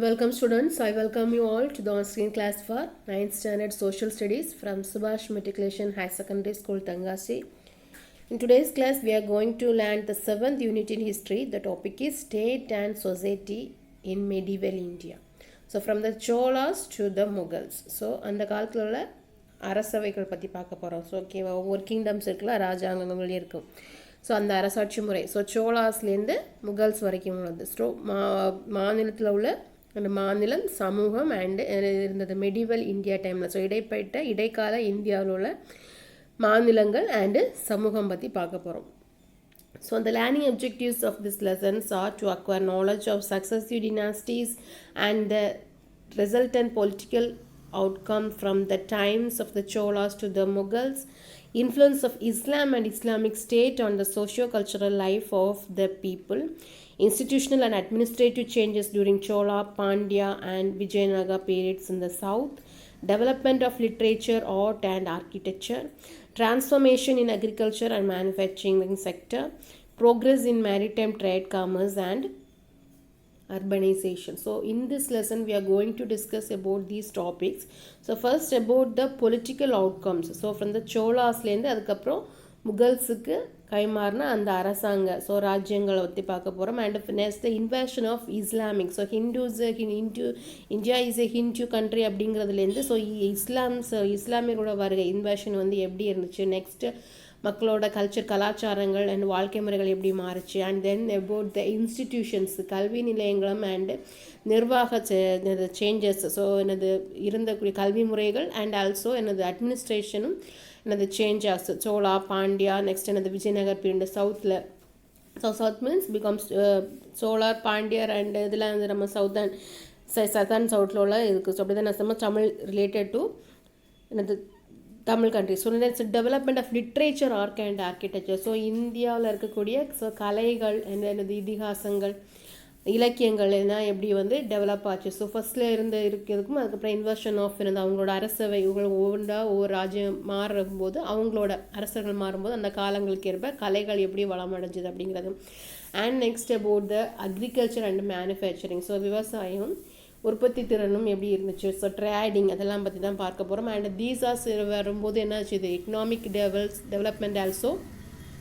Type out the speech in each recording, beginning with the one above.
Welcome students, I welcome you all to the on-screen class for 9th standard social studies from Subhash Matriculation High Secondary School, Tangasi. In today's class, we are going to learn the 7th unit in history. The topic is state and society in medieval India. So from the Cholas to the Mughals. So அந்த காலத்தில் உள்ள அரசவைகள் பற்றி பார்க்க போகிறோம். So ஓகேவா, ஒவ்வொரு kingdoms இருக்குல்ல, ராஜாங்கங்கள் இருக்கும். ஸோ அந்த அரசாட்சி முறை, ஸோ சோலாஸ்லேருந்து முகல்ஸ் வரைக்கும் உள்ளது. ஸோ மாநிலத்தில் உள்ள அந்த மாநிலம், சமூகம் அண்டு இருந்தது மெடிவல் இந்தியா டைமில். ஸோ இடைக்கால இந்தியாவில் உள்ள மாநிலங்கள் அண்டு சமூகம் பற்றி பார்க்க போகிறோம். So the learning objectives of this lessons are to acquire knowledge of successive dynasties and the resultant political outcome from the times of the Cholas to the Mughals, influence of Islam and Islamic State on the socio-cultural life of the people, institutional and administrative changes during Chola, Pandya and Vijayanagar periods in the south, development of literature, art and architecture, transformation in agriculture and manufacturing sector, progress in maritime trade, commerce and urbanization. So in this lesson we are going to discuss about these topics. So first about the political outcomes. So from the Cholasலேருந்து அதுக்கப்புறம் முகல்ஸுக்கு கைமாறின அந்த அரசாங்க ராஜ்யங்களை பற்றி பார்க்க போகிறோம். And next the invasion of Islamic. So India is a Hindu country அப்படிங்கிறதுலேருந்து இஸ்லாமியரோட வருகை invasion எப்படி இருந்துச்சு, நெக்ஸ்ட்டு மக்களோட கலாச்சாரங்கள் அண்ட் வாழ்க்கை முறைகள் எப்படி மாறுச்சு, and then about the institutions கல்வி நிலையங்களும் அண்டு நிர்வாக சேஞ்சஸ். ஸோ இருந்தக்கூடிய கல்வி முறைகள் அண்ட் ஆல்சோ அட்மினிஸ்ட்ரேஷனும் சேஞ்ச் ஆகுது. சோலா, பாண்டியா, நெக்ஸ்ட் விஜயநகர் பீரியட் சவுத்தில். So south means becomes solar, பாண்டியர் அண்ட் இதெல்லாம் நம்ம சதர்ன் சவுத்தில் உள்ள இருக்குது. ஸோ அப்படி தான் நம்ம Tamil related to Tamil country. So next development of literature, art and architecture. So இந்தியாவில் இருக்கக்கூடிய கலைகள், இதிகாசங்கள், இலக்கியங்கள் எல்லாம் எப்படி டெவலப் ஆச்சு. ஸோ ஃபஸ்ட்டில் இருக்கிறதுக்கும் அதுக்கப்புறம் இன்வர்ஷன் ஆஃப் அவங்களோட அரசவை ஒவ்வொரு ராஜ்யம் மாறும்போது, அவங்களோட அரசர்கள் மாறும்போது அந்த காலங்களுக்கு ஏற்ப கலைகள் எப்படி வளமடைஞ்சுது அப்படிங்கிறது. And next about the agriculture and manufacturing. So விவசாயம், உற்பத்தி திறனும் எப்படி இருந்துச்சு. ஸோ ட்ரேடிங் அதெல்லாம் பற்றி தான் பார்க்க போகிறோம். அண்ட் தீஸ் வரும்போது என்னாச்சு, இது economic development also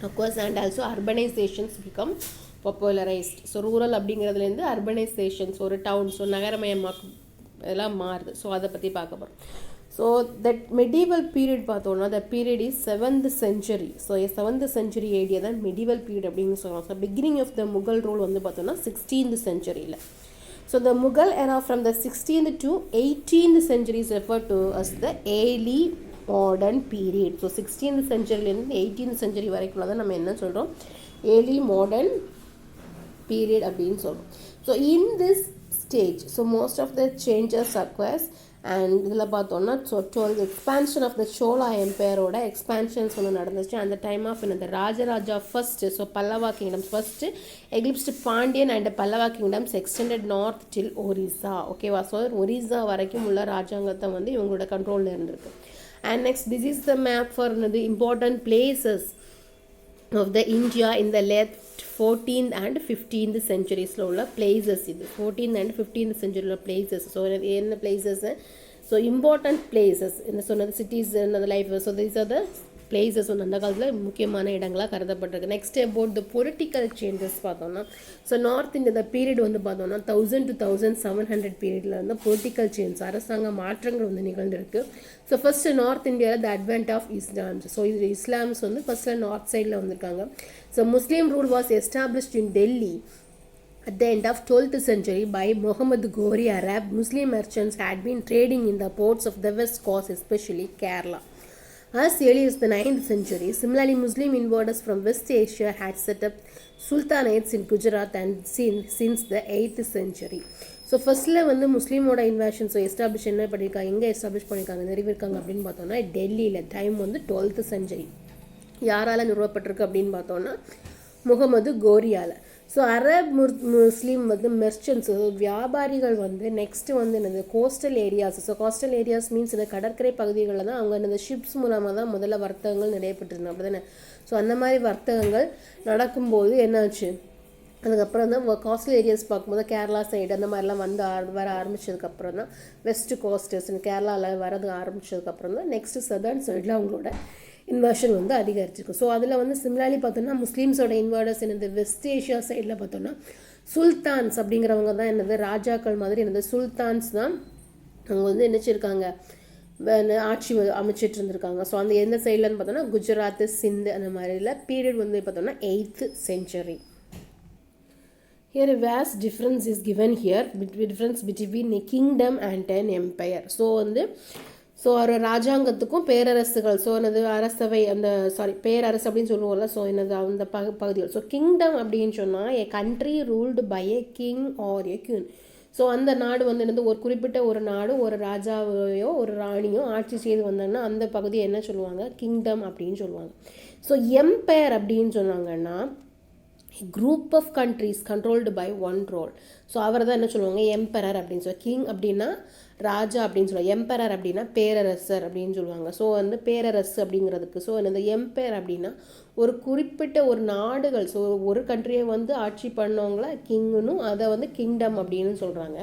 occurs and also urbanisations become popularised. So rural அப்படிங்கிறதுலேருந்து அர்பனைசேஷன்ஸ், ஒரு டவுன், ஸோ நகரமயமாக்கும் இதெல்லாம் மாறுது. ஸோ அதை பற்றி பார்க்க போகிறோம். ஸோ தட் மெடிவல் பீரியட் பார்த்தோன்னா the period is 7th century. So 7th century ஏடியா தான் மெடிவல் பீரியட் அப்படின்னு சொல்லுவாங்க. So beginning of the Mughal rule பார்த்தோன்னா 16th century. So the Mughal era from the 16th to 18th century is referred to as the early modern period. So 16th centuryலேருந்து 18th century வரைக்கும் தான் நம்ம என்ன சொல்கிறோம், early modern period அப்படின்னு சொல்கிறோம். So in this stage, so most of the changes occurs. And இதில் பார்த்தோன்னா expansion of the Chola எம்பையரோட எக்ஸ்பான்ஷன்ஸ் நடந்துச்சு அந்த time of Rajaraja first. So Pallava kingdoms first eclipsed Pandyan and Pallava kingdoms extended north till Orissa. ஓகேவா, ஸோ ஒரிசா வரைக்கும் உள்ள ராஜாங்கத்தை இவங்களோட கண்ட்ரோலில் இருந்திருக்கு. And next this is the map for important places of the India in the late 14th and 15th centuries உள்ள places. இது 14th and 15th century உள்ள places. ஸோ என்ன places, ஸோ important places என்ன சொன்னது, cities and life. So these are the places அந்த காலத்தில் முக்கியமான இடங்களாக கருதப்பட்டிருக்கு. Next about the political changes பார்த்தோம்னா, ஸோ நார்த் இந்தியா பீரியட் பார்த்தோம்னா 1000 to 1700 பீரியடில் பொலிட்டிக்கல் சேஞ்ச், அரசாங்க மாற்றங்கள் நிகழ்ந்திருக்கு. ஸோ ஃபர்ஸ்ட் நார்த் இந்தியாவில் த அட்வென்ட் ஆஃப் இஸ்லாம்ஸ். ஸோ இது இஸ்லாம்ஸ் ஃபர்ஸ்ட்டில் நார்த் சைடில் வந்திருக்காங்க. So Muslim rule was established in Delhi at the end of 12th century by Muhammad Ghori Arab. Muslim merchants had been trading in the ports of the west coast, especially Kerala, as early as the 9th century. Similarly, Muslim invaders from West Asia had set up sultanates in Gujarat and since the 8th century. So ஃபஸ்ட்டில் முஸ்லீமோட invasion establish என்ன பண்ணியிருக்காங்க, எங்கே establish பண்ணியிருக்காங்க, நிறுவிருக்காங்க அப்படின்னு பார்த்தோன்னா டெல்லியில். Time 12th century. யாரால் நிறுவப்பட்டிருக்கு அப்படின்னு பார்த்தோன்னா முகமது கோரியால். ஸோ அரப் முஸ்லீம் மெர்ச்சன்ட்ஸ் வியாபாரிகள் நெக்ஸ்ட்டு என்னது coastal areas. So coastal areas means இந்த கடற்கரை பகுதிகளில் தான் அவங்க இந்த ஷிப்ஸ் மூலமாக தான் முதல்ல வர்த்தகங்கள் நடைபெற்றிருந்தோம், அப்படி தானே. ஸோ அந்த மாதிரி வர்த்தகங்கள் நடக்கும்போது என்னாச்சு, அதுக்கப்புறம் தான் காஸ்டல் ஏரியாஸ் பார்க்கும்போது கேரளா சைடு அந்த மாதிரிலாம் வந்து வர ஆரம்பித்ததுக்கப்புறம் தான் வெஸ்ட் கோஸ்டர்ஸ் கேரளாவில் வரது ஆரம்பித்ததுக்கப்புறம் தான் நெக்ஸ்ட்டு சதர்ன் சைடில் அவங்களோட இன்வர்ஷன் வந்து அதிகரிச்சிருக்கு. ஸோ அதில் வந்து சிமிலார்லி பார்த்தோன்னா முஸ்லீம்ஸோட இன்வர்டர்ஸ் என்னது வெஸ்ட் ஏஷியா சைடில் பார்த்தோன்னா சுல்தான்ஸ் அப்படிங்கிறவங்க தான் என்னது ராஜாக்கள் மாதிரி என்னது சுல்தான்ஸ் தான் அவங்க வந்து நினச்சிருக்காங்க ஆட்சி அமைச்சிட்டு இருந்திருக்காங்க. ஸோ அந்த எந்த சைட்லன்னு பார்த்தோன்னா குஜராத் சிந்து அந்த மாதிரில பீரியட் வந்து பார்த்தோன்னா 8th century. Here a vast difference is given here, difference between a kingdom and an empire. So வந்து ஒரு ராஜாங்கத்துக்கும் பேரரசுகள், ஸோ என்னது அரசவை அந்த பேரரசு அப்படின்னு சொல்லுவோம்ல, ஸோ என்னது அந்த பகுதிகள். ஸோ கிங்டம் அப்படின்னு சொன்னால் a country ruled by a king or a queen. So அந்த நாடு வந்து என்னது ஒரு குறிப்பிட்ட ஒரு நாடு ஒரு ராஜாவையோ ஒரு ராணியோ ஆட்சி செய்து வந்தாங்கன்னா அந்த பகுதியை என்ன சொல்லுவாங்க, கிங்டம் அப்படின்னு சொல்லுவாங்க. ஸோ எம்பையர் அப்படின்னு சொன்னாங்கன்னா group of countries controlled by one rule. So அவர் தான் என்ன சொல்லுவாங்க எம்பரர் அப்படின்னு சொல்லுவாங்க. கிங் அப்படின்னா ராஜா அப்படின்னு சொல்லுவாங்க, எம்பரர் அப்படின்னா பேரரசர் அப்படின்னு சொல்லுவாங்க. ஸோ வந்து பேரரசு அப்படிங்கிறதுக்கு ஸோ இந்த எம்பையர் அப்படின்னா ஒரு குறிப்பிட்ட ஒரு நாடுகள், ஸோ ஒரு கண்ட்ரியை வந்து ஆட்சி பண்ணவங்கள கிங்குன்னு அதை வந்து கிங்டம் அப்படின்னு சொல்கிறாங்க.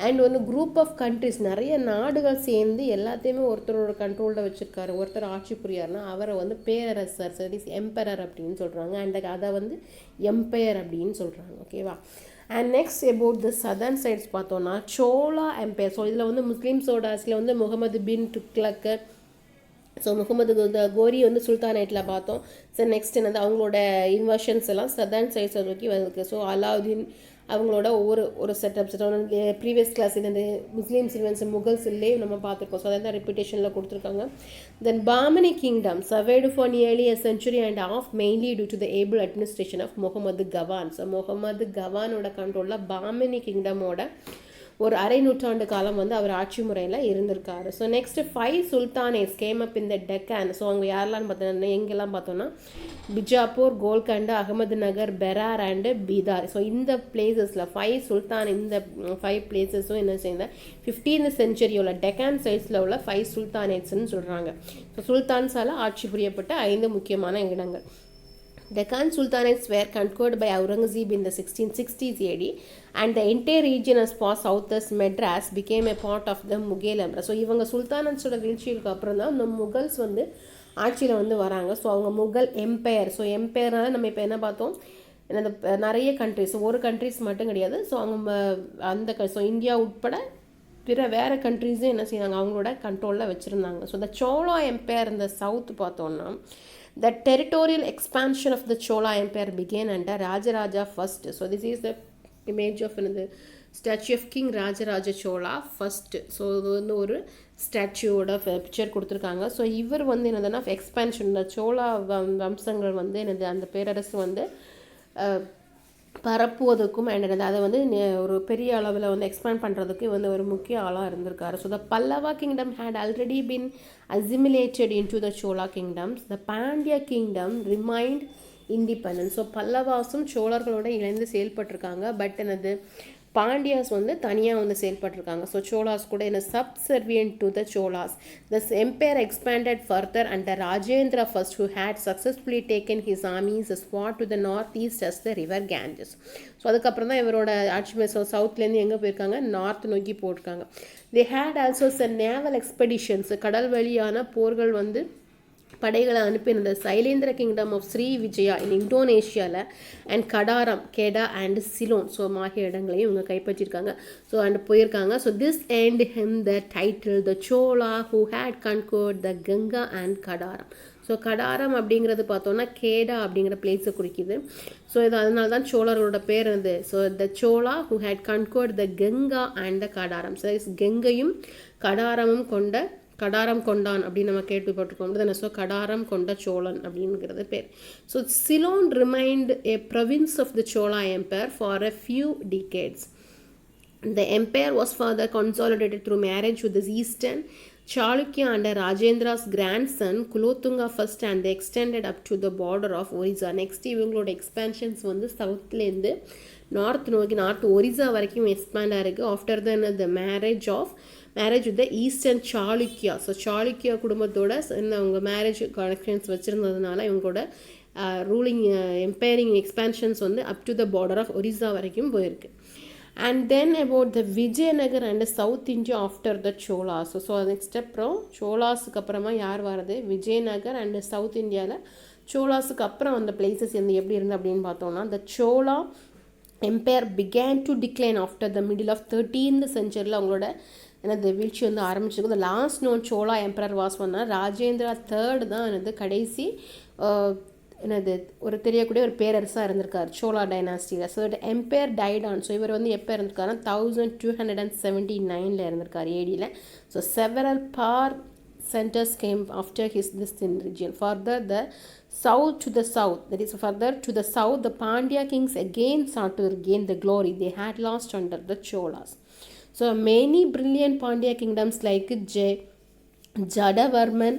அண்ட் வந்து குரூப் ஆஃப் கண்ட்ரிஸ் நிறைய நாடுகள் சேர்ந்து எல்லாத்தையுமே ஒருத்தரோட கண்ட்ரோலில் வச்சுருக்காரு, ஒருத்தர் ஆட்சி புரியாருன்னா அவரை வந்து பேரரசர் சரி எம்பரர் அப்படின்னு சொல்கிறாங்க. அண்ட் அதை வந்து எம்பையர் அப்படின்னு சொல்கிறாங்க. ஓகேவா. And next about the southern sides பார்த்தோன்னா சோலா எம்பையர். ஸோ இதில் வந்து முஸ்லீம்ஸோட ஆசில் வந்து முகமது பின் துக்ளக், ஸோ முகமது கோரி வந்து சுல்தானேட்டில் பார்த்தோம். ஸோ நெக்ஸ்ட் என்னது அவங்களோட இன்வர்ஷன்ஸ் எல்லாம் சதர்ன் சைட்ஸை நோக்கி வந்திருக்கு. ஸோ அலாவுதீன் அவங்களோட ஒரு செட்டப்ஸ் ப்ரீவியஸ் கிளாஸ் இந்த முஸ்லீம்ஸ் இன்வென்ஸ் முகல்ஸ் இல்லையே நம்ம பார்த்துருக்கோம். ஸோ அதான் ரெப்யூட்டேஷனில் கொடுத்துருக்காங்க. Then Bahmani kingdom survived for nearly a century and half mainly due to the able administration of Muhammad Gawan. So Muhammad கவானோட கண்ட்ரோலில் பாமனி கிங்டமோட ஒரு அரை நூற்றாண்டு காலம் வந்து அவர் ஆட்சி முறையில் இருந்திருக்காரு. ஸோ நெக்ஸ்ட் 5 சுல்தானேஸ் கேம் அப் இந்த டெக்கான். ஸோ அவங்க யாரெல்லாம் பார்த்தோன்னா எங்கெல்லாம் பார்த்தோன்னா பிஜாப்பூர், கோல்கண்டா, அகமது நகர், பெரார் அண்டு பீதார். ஸோ இந்த பிளேசஸில் 5 சுல்தான் இந்த 5 பிளேசஸும் என்ன செய்ய 15th century உள்ள டெக்கான் சைட்ஸில் உள்ள 5 சுல்தானேட்ஸ்ன்னு சொல்கிறாங்க. ஸோ சுல்தான்ஸால் ஆட்சி புரியப்பட்ட 5 முக்கியமான இடங்கள். Deccan Sultanates were conquered by Aurangzeb in the 1660s AD and the entire region as far south as Madras became a part of the Mughal Empire. So இவங்க சுல்தானட்ஸோட வீழ்ச்சிக்கு அப்புறம் தான் இந்த முகல்ஸ் வந்து ஆட்சியில் வந்து வராங்க. ஸோ அவங்க முகல் எம்பையர். ஸோ எம்பையர்னால நம்ம இப்போ என்ன பார்த்தோம், நிறைய கண்ட்ரிஸ், ஒரு கண்ட்ரிஸ் மட்டும் கிடையாது. ஸோ அவங்க அந்த ஸோ இந்தியா உட்பட வேறு கண்ட்ரிஸும் என்ன செய்வாங்க அவங்களோட கண்ட்ரோலில் வச்சுருந்தாங்க. ஸோ இந்த சோலா எம்பையர் இந்த சவுத் பார்த்தோன்னா the territorial expansion of the Chola Empire began under Rajaraja first. So this is the image of the statue of King Rajaraja Chola first. So இது வந்து ஒரு ஸ்டாச்சுவோட பிக்சர் கொடுத்துருக்காங்க. ஸோ இவர் வந்து என்னதுன்னா எக்ஸ்பேன்ஷன் இந்த சோலா வம்சங்கள் வந்து என்னது அந்த பேரரசு வந்து பரப்புவதற்கும் அண்ட் அதை வந்து ஒரு பெரிய அளவில் வந்து எக்ஸ்பேண்ட் பண்ணுறதுக்கு வந்து ஒரு முக்கிய ஆளாக இருந்திருக்காரு. So the Pallava kingdom had already been assimilated into the Chola kingdoms. The Pandya kingdom remained independent. So பல்லவாஸும் சோழர்களோட இணைந்து செயல்பட்டிருக்காங்க. பட் என்னது பாண்டியாஸ் வந்து தனியாக வந்து செயல்பட்டிருக்காங்க. ஸோ சோலாஸ் கூட என்ன subservient to the Cholas. This empire expanded further under Rajendra first who had successfully taken his armies as far to the north east as the river Ganges. So அதுக்கப்புறம் தான் இவரோட ஆட்சி சவுத்லேருந்து எங்கே போயிருக்காங்க, நார்த் நோக்கி போட்டிருக்காங்க. they had also some naval expeditions. கடல் வழியான போர்கள் வந்து படைகளை அனுப்பியிருந்த சைலேந்திர கிங்டம் ஆஃப் ஸ்ரீ விஜயா இன் இந்தோனேஷியாவில் அண்ட் கடாரம், கெடா அண்ட் சிலோன் ஸோ ஆகிய இடங்களையும் இவங்க கைப்பற்றிருக்காங்க. ஸோ அண்ட் போயிருக்காங்க. So this earned him the title the Chola who had conquered the Ganga and Kadaram. So Kadaram அப்படிங்கிறது பார்த்தோன்னா கேடா அப்படிங்கிற பிளேஸை குறிக்குது. ஸோ இது அதனால தான் சோழர்களோட பேர் இருந்தது. So the Chola who had conquered the Ganga and the Kadaram. So கங்கையும் கடாரமும் கொண்ட கடாரம் கொண்டான் அப்படின்னு நம்ம கேள்விப்பட்டிருக்கோம். ஸோ கடாரம் கொண்ட சோழன் அப்படிங்கிறது பேர். So Ceylon remained a province of the Chola empire for a few decades. The empire was further consolidated through marriage with the eastern Chalukya under Rajendra's grandson Kulothunga first and they extended up to the border of Orissa. Next இவங்களோட expansions வந்து சவுத்லேருந்து north நோக்கி north Orissa வரைக்கும் expand ஆகிருக்கு. After then the marriage with the eastern Chalukya. So Chalukya குடும்பத்தோட அவங்க marriage connections வச்சுருந்ததுனால இவங்களோட ruling எம்பைரிங் expansions வந்து up to the border of Orissa வரைக்கும் போயிருக்கு. And then about the Vijayanagar and south India after the Cholas. So next அப்புறம் சோலாஸுக்கு அப்புறமா யார் வர்றது, விஜயநகர் அண்ட் சவுத் இந்தியாவில் சோலாஸுக்கு அப்புறம் அந்த பிளேசஸ் வந்து எப்படி இருந்து அப்படின்னு பார்த்தோம்னா, the Chola empire began to decline after the middle of 13th செஞ்சுரியில் அவங்களோட எனது வீழ்ச்சி வந்து ஆரம்பிச்சிருக்கு. The last known Chola emperor was பண்ணால் ராஜேந்திரா தேர்ட் தான் எனது கடைசி என்னது ஒரு தெரியக்கூடிய ஒரு பேரரசாக இருந்திருக்கார் சோலா டைனாஸ்டியில். So empire died on. So இவர் வந்து எப்போ இருந்திருக்காருன்னா 1279 இருந்திருக்கார் ஏடியில். So several power centers came after this in region. Further the south to the south, that is further to the south, the Pandya kings again sought to regain the glory they had lost under the Cholas. So many brilliant Pandya kingdoms like Jadavarman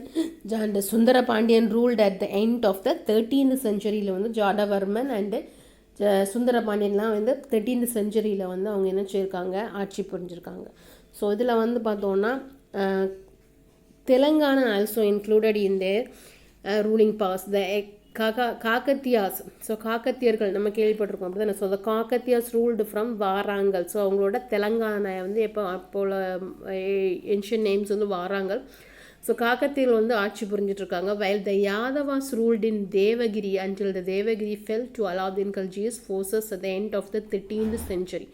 and Sundara Pandyan ruled at the end of the 13th century. Jadavarman and சுந்தர பாண்டியன்லாம் வந்து 13th செஞ்சுரியில் வந்து அவங்க என்ன செய்யிருக்காங்க, ஆட்சி புரிஞ்சிருக்காங்க. So இதில் வந்து பார்த்தோன்னா Telangana also included in their ruling past. The Kakatiyas. So காக்கத்தியர்கள் நம்ம கேள்விப்பட்டிருக்கோம் அப்படி தானே. So the Kakatiyas ruled from Warangal. So அவங்களோட தெலங்கானா வந்து எப்போ அப்போல ஏன்ஷியன் நேம்ஸ் வந்து வாராங்கல். ஸோ காக்கத்தியர்கள் வந்து ஆட்சி புரிஞ்சிட்ருக்காங்க. while the Yadavas ruled in Devagiri until the Devagiri fell to Alauddin Khilji's forces at the end of the 13th century.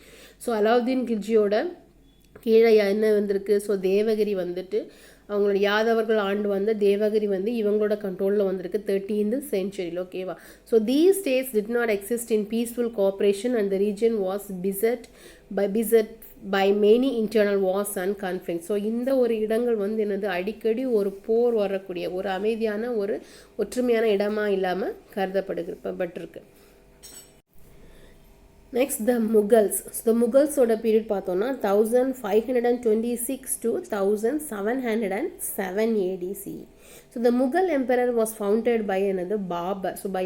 So Alauddin கில்ஜியோட கீழே என்ன வந்திருக்கு, ஸோ தேவகிரி வந்துட்டு அவங்களோட யாதவர்கள் ஆண்டு வந்து தேவகிரி வந்து இவங்களோட கண்ட்ரோலில் வந்திருக்கு 13th century. ஓகேவா. So these states did not exist in peaceful cooperation and the region was beset by many internal wars and conflict. So இந்த ஒரு இடங்கள் வந்து என்னது அடிக்கடி ஒரு போர் வரக்கூடிய ஒரு அமைதியான ஒரு ஒற்றுமையான இடமாக இல்லாமல் கருதப்பட்டிருக்கு. Next the Mughals. So the Mughals ஓட பீரியட் பார்த்தோன்னா 1526 to 1707 ADC. So the Mughal emperor was founded by another Babar. So by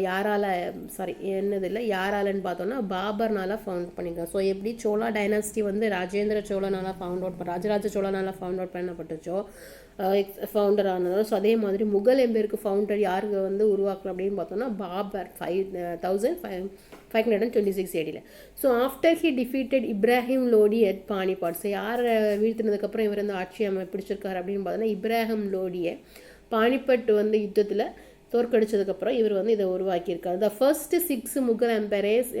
யாராலன்னு பார்த்தோன்னா பாபர்னால ஃபவுண்ட் பண்ணிக்கலாம். ஸோ எப்படி சோழா டைனாஸ்டி வந்து ராஜேந்திர சோழனால ராஜராஜ சோழனால ஃபவுண்ட் அவுட் பண்ணப்பட்டுச்சோ ஃபவுண்டர் ஆனதோ, ஸோ அதே மாதிரி முகல் எம்பையருக்கு ஃபவுண்டர் யாருக்கு வந்து உருவாக்கணும் அப்படின்னு பார்த்தோன்னா Babur 1526 AD. So after he defeated Ibrahim Lodi at Panipat. So யார் வீழ்த்தினதுக்கப்புறம் இவர் வந்து ஆட்சி பிடிச்சிருக்காரு அப்படின்னு பார்த்தோன்னா இப்ராஹிம் லோடியை பானிபட் வந்து யுத்தத்தில் தோற்கடிச்சதுக்கப்புறம் இவர் வந்து இதை உருவாக்கியிருக்காரு. The first 6 Mughal emperors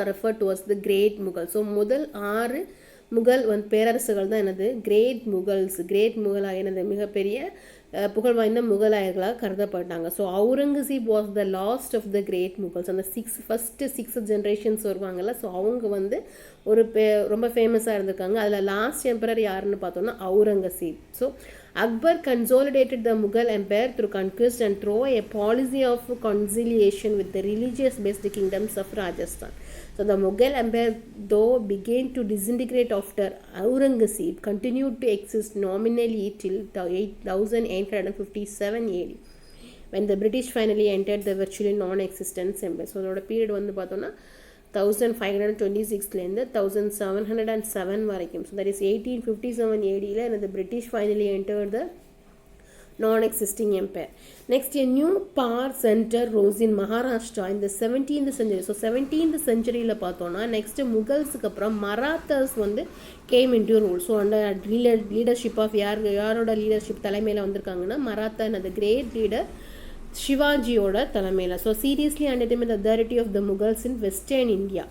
are referred to as the great Mughal. So முதல் 6 முகல் வந்து பேரரசுகள் தான் எனது கிரேட் முகலாக எனது மிகப்பெரிய புகழ் வாய்ந்த முகலாயர்களாக கருதப்பட்டாங்க. So Aurangzeb was the last of the great Mughals. அந்த ஃபஸ்ட்டு 6 ஜென்ரேஷன்ஸ் வருவாங்கள்ல, ஸோ அவங்க வந்து ஒரு ரொம்ப ஃபேமஸாக இருந்திருக்காங்க. அதில் லாஸ்ட் எம்பரர் யாருன்னு பார்த்தோன்னா Aurangzeb. So Akbar consolidated the Mughal empire through conquest and through a policy of conciliation with the religious-based kingdoms of Rajasthan. So the Mughal empire, though began to disintegrate after Aurangzeb, continued to exist nominally till 1857 AD, when the British finally entered the virtually non-existent empire. So அதோட period வந்து பார்த்தோன்னா 1526லேருந்து 1707 வரைக்கும். So that is 1857 ADயில் the British finally entered the non-existing empire. Next, a new power center rose in Maharashtra in the 17th century. So 17th centuryல பார்த்தோன்னா next முகல்ஸுக்கு அப்புறம் மராத்தாஸ் வந்து came into rule. So அந்த லீடர்ஷிப் ஆஃப் யாரோட லீடர்ஷிப் தலைமையில் வந்திருக்காங்கன்னா மராத்தா அந்த கிரேட் லீடர் சிவாஜியோட தலைமையில். So seriously under the authority of the Mughals in western India.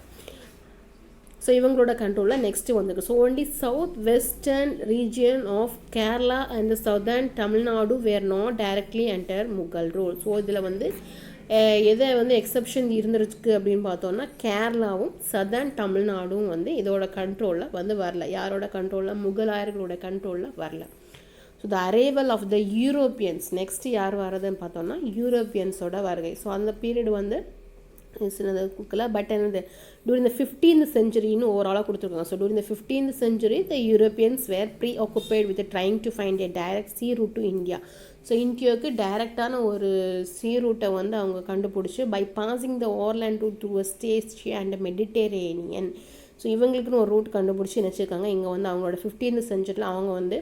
So இவங்களோட கண்ட்ரோலில் நெக்ஸ்ட்டு வந்திருக்கு. So only south western region of Kerala and southern Tamil Nadu were not directly under Mughal rule. So இதில் வந்து எதை வந்து எக்ஸப்ஷன் இருந்துருக்கு அப்படின்னு பார்த்தோன்னா கேரளாவும் சதர்ன் தமிழ்நாடும் வந்து இதோட கண்ட்ரோலில் வந்து வரல. யாரோட கண்ட்ரோலில்? முகலாயர்களோட கண்ட்ரோலில் வரல. So the arrival of the Europeans. Next யார் வரதுன்னு பார்த்தோன்னா யூரோப்பியன்ஸோட வருகை. ஸோ அந்த பீரியட் வந்து கொடுக்கல. பட் என்னது டூரிங் த 15th centuryன்னு ஓவராலாக கொடுத்துருக்காங்க. So during the 15th century the Europeans were preoccupied with trying to find a direct sea route to India. So இந்தியாவுக்கு டைரெக்டான ஒரு சீ ரூட்டை வந்து அவங்க கண்டுபிடிச்சி by passing the overland route through West Asia and Mediterranean. So இவங்களுக்குன்னு ஒரு route கண்டுபிடிச்சி நினச்சிருக்காங்க. இங்கே வந்து அவங்களோட 15th centuryல அவங்க வந்து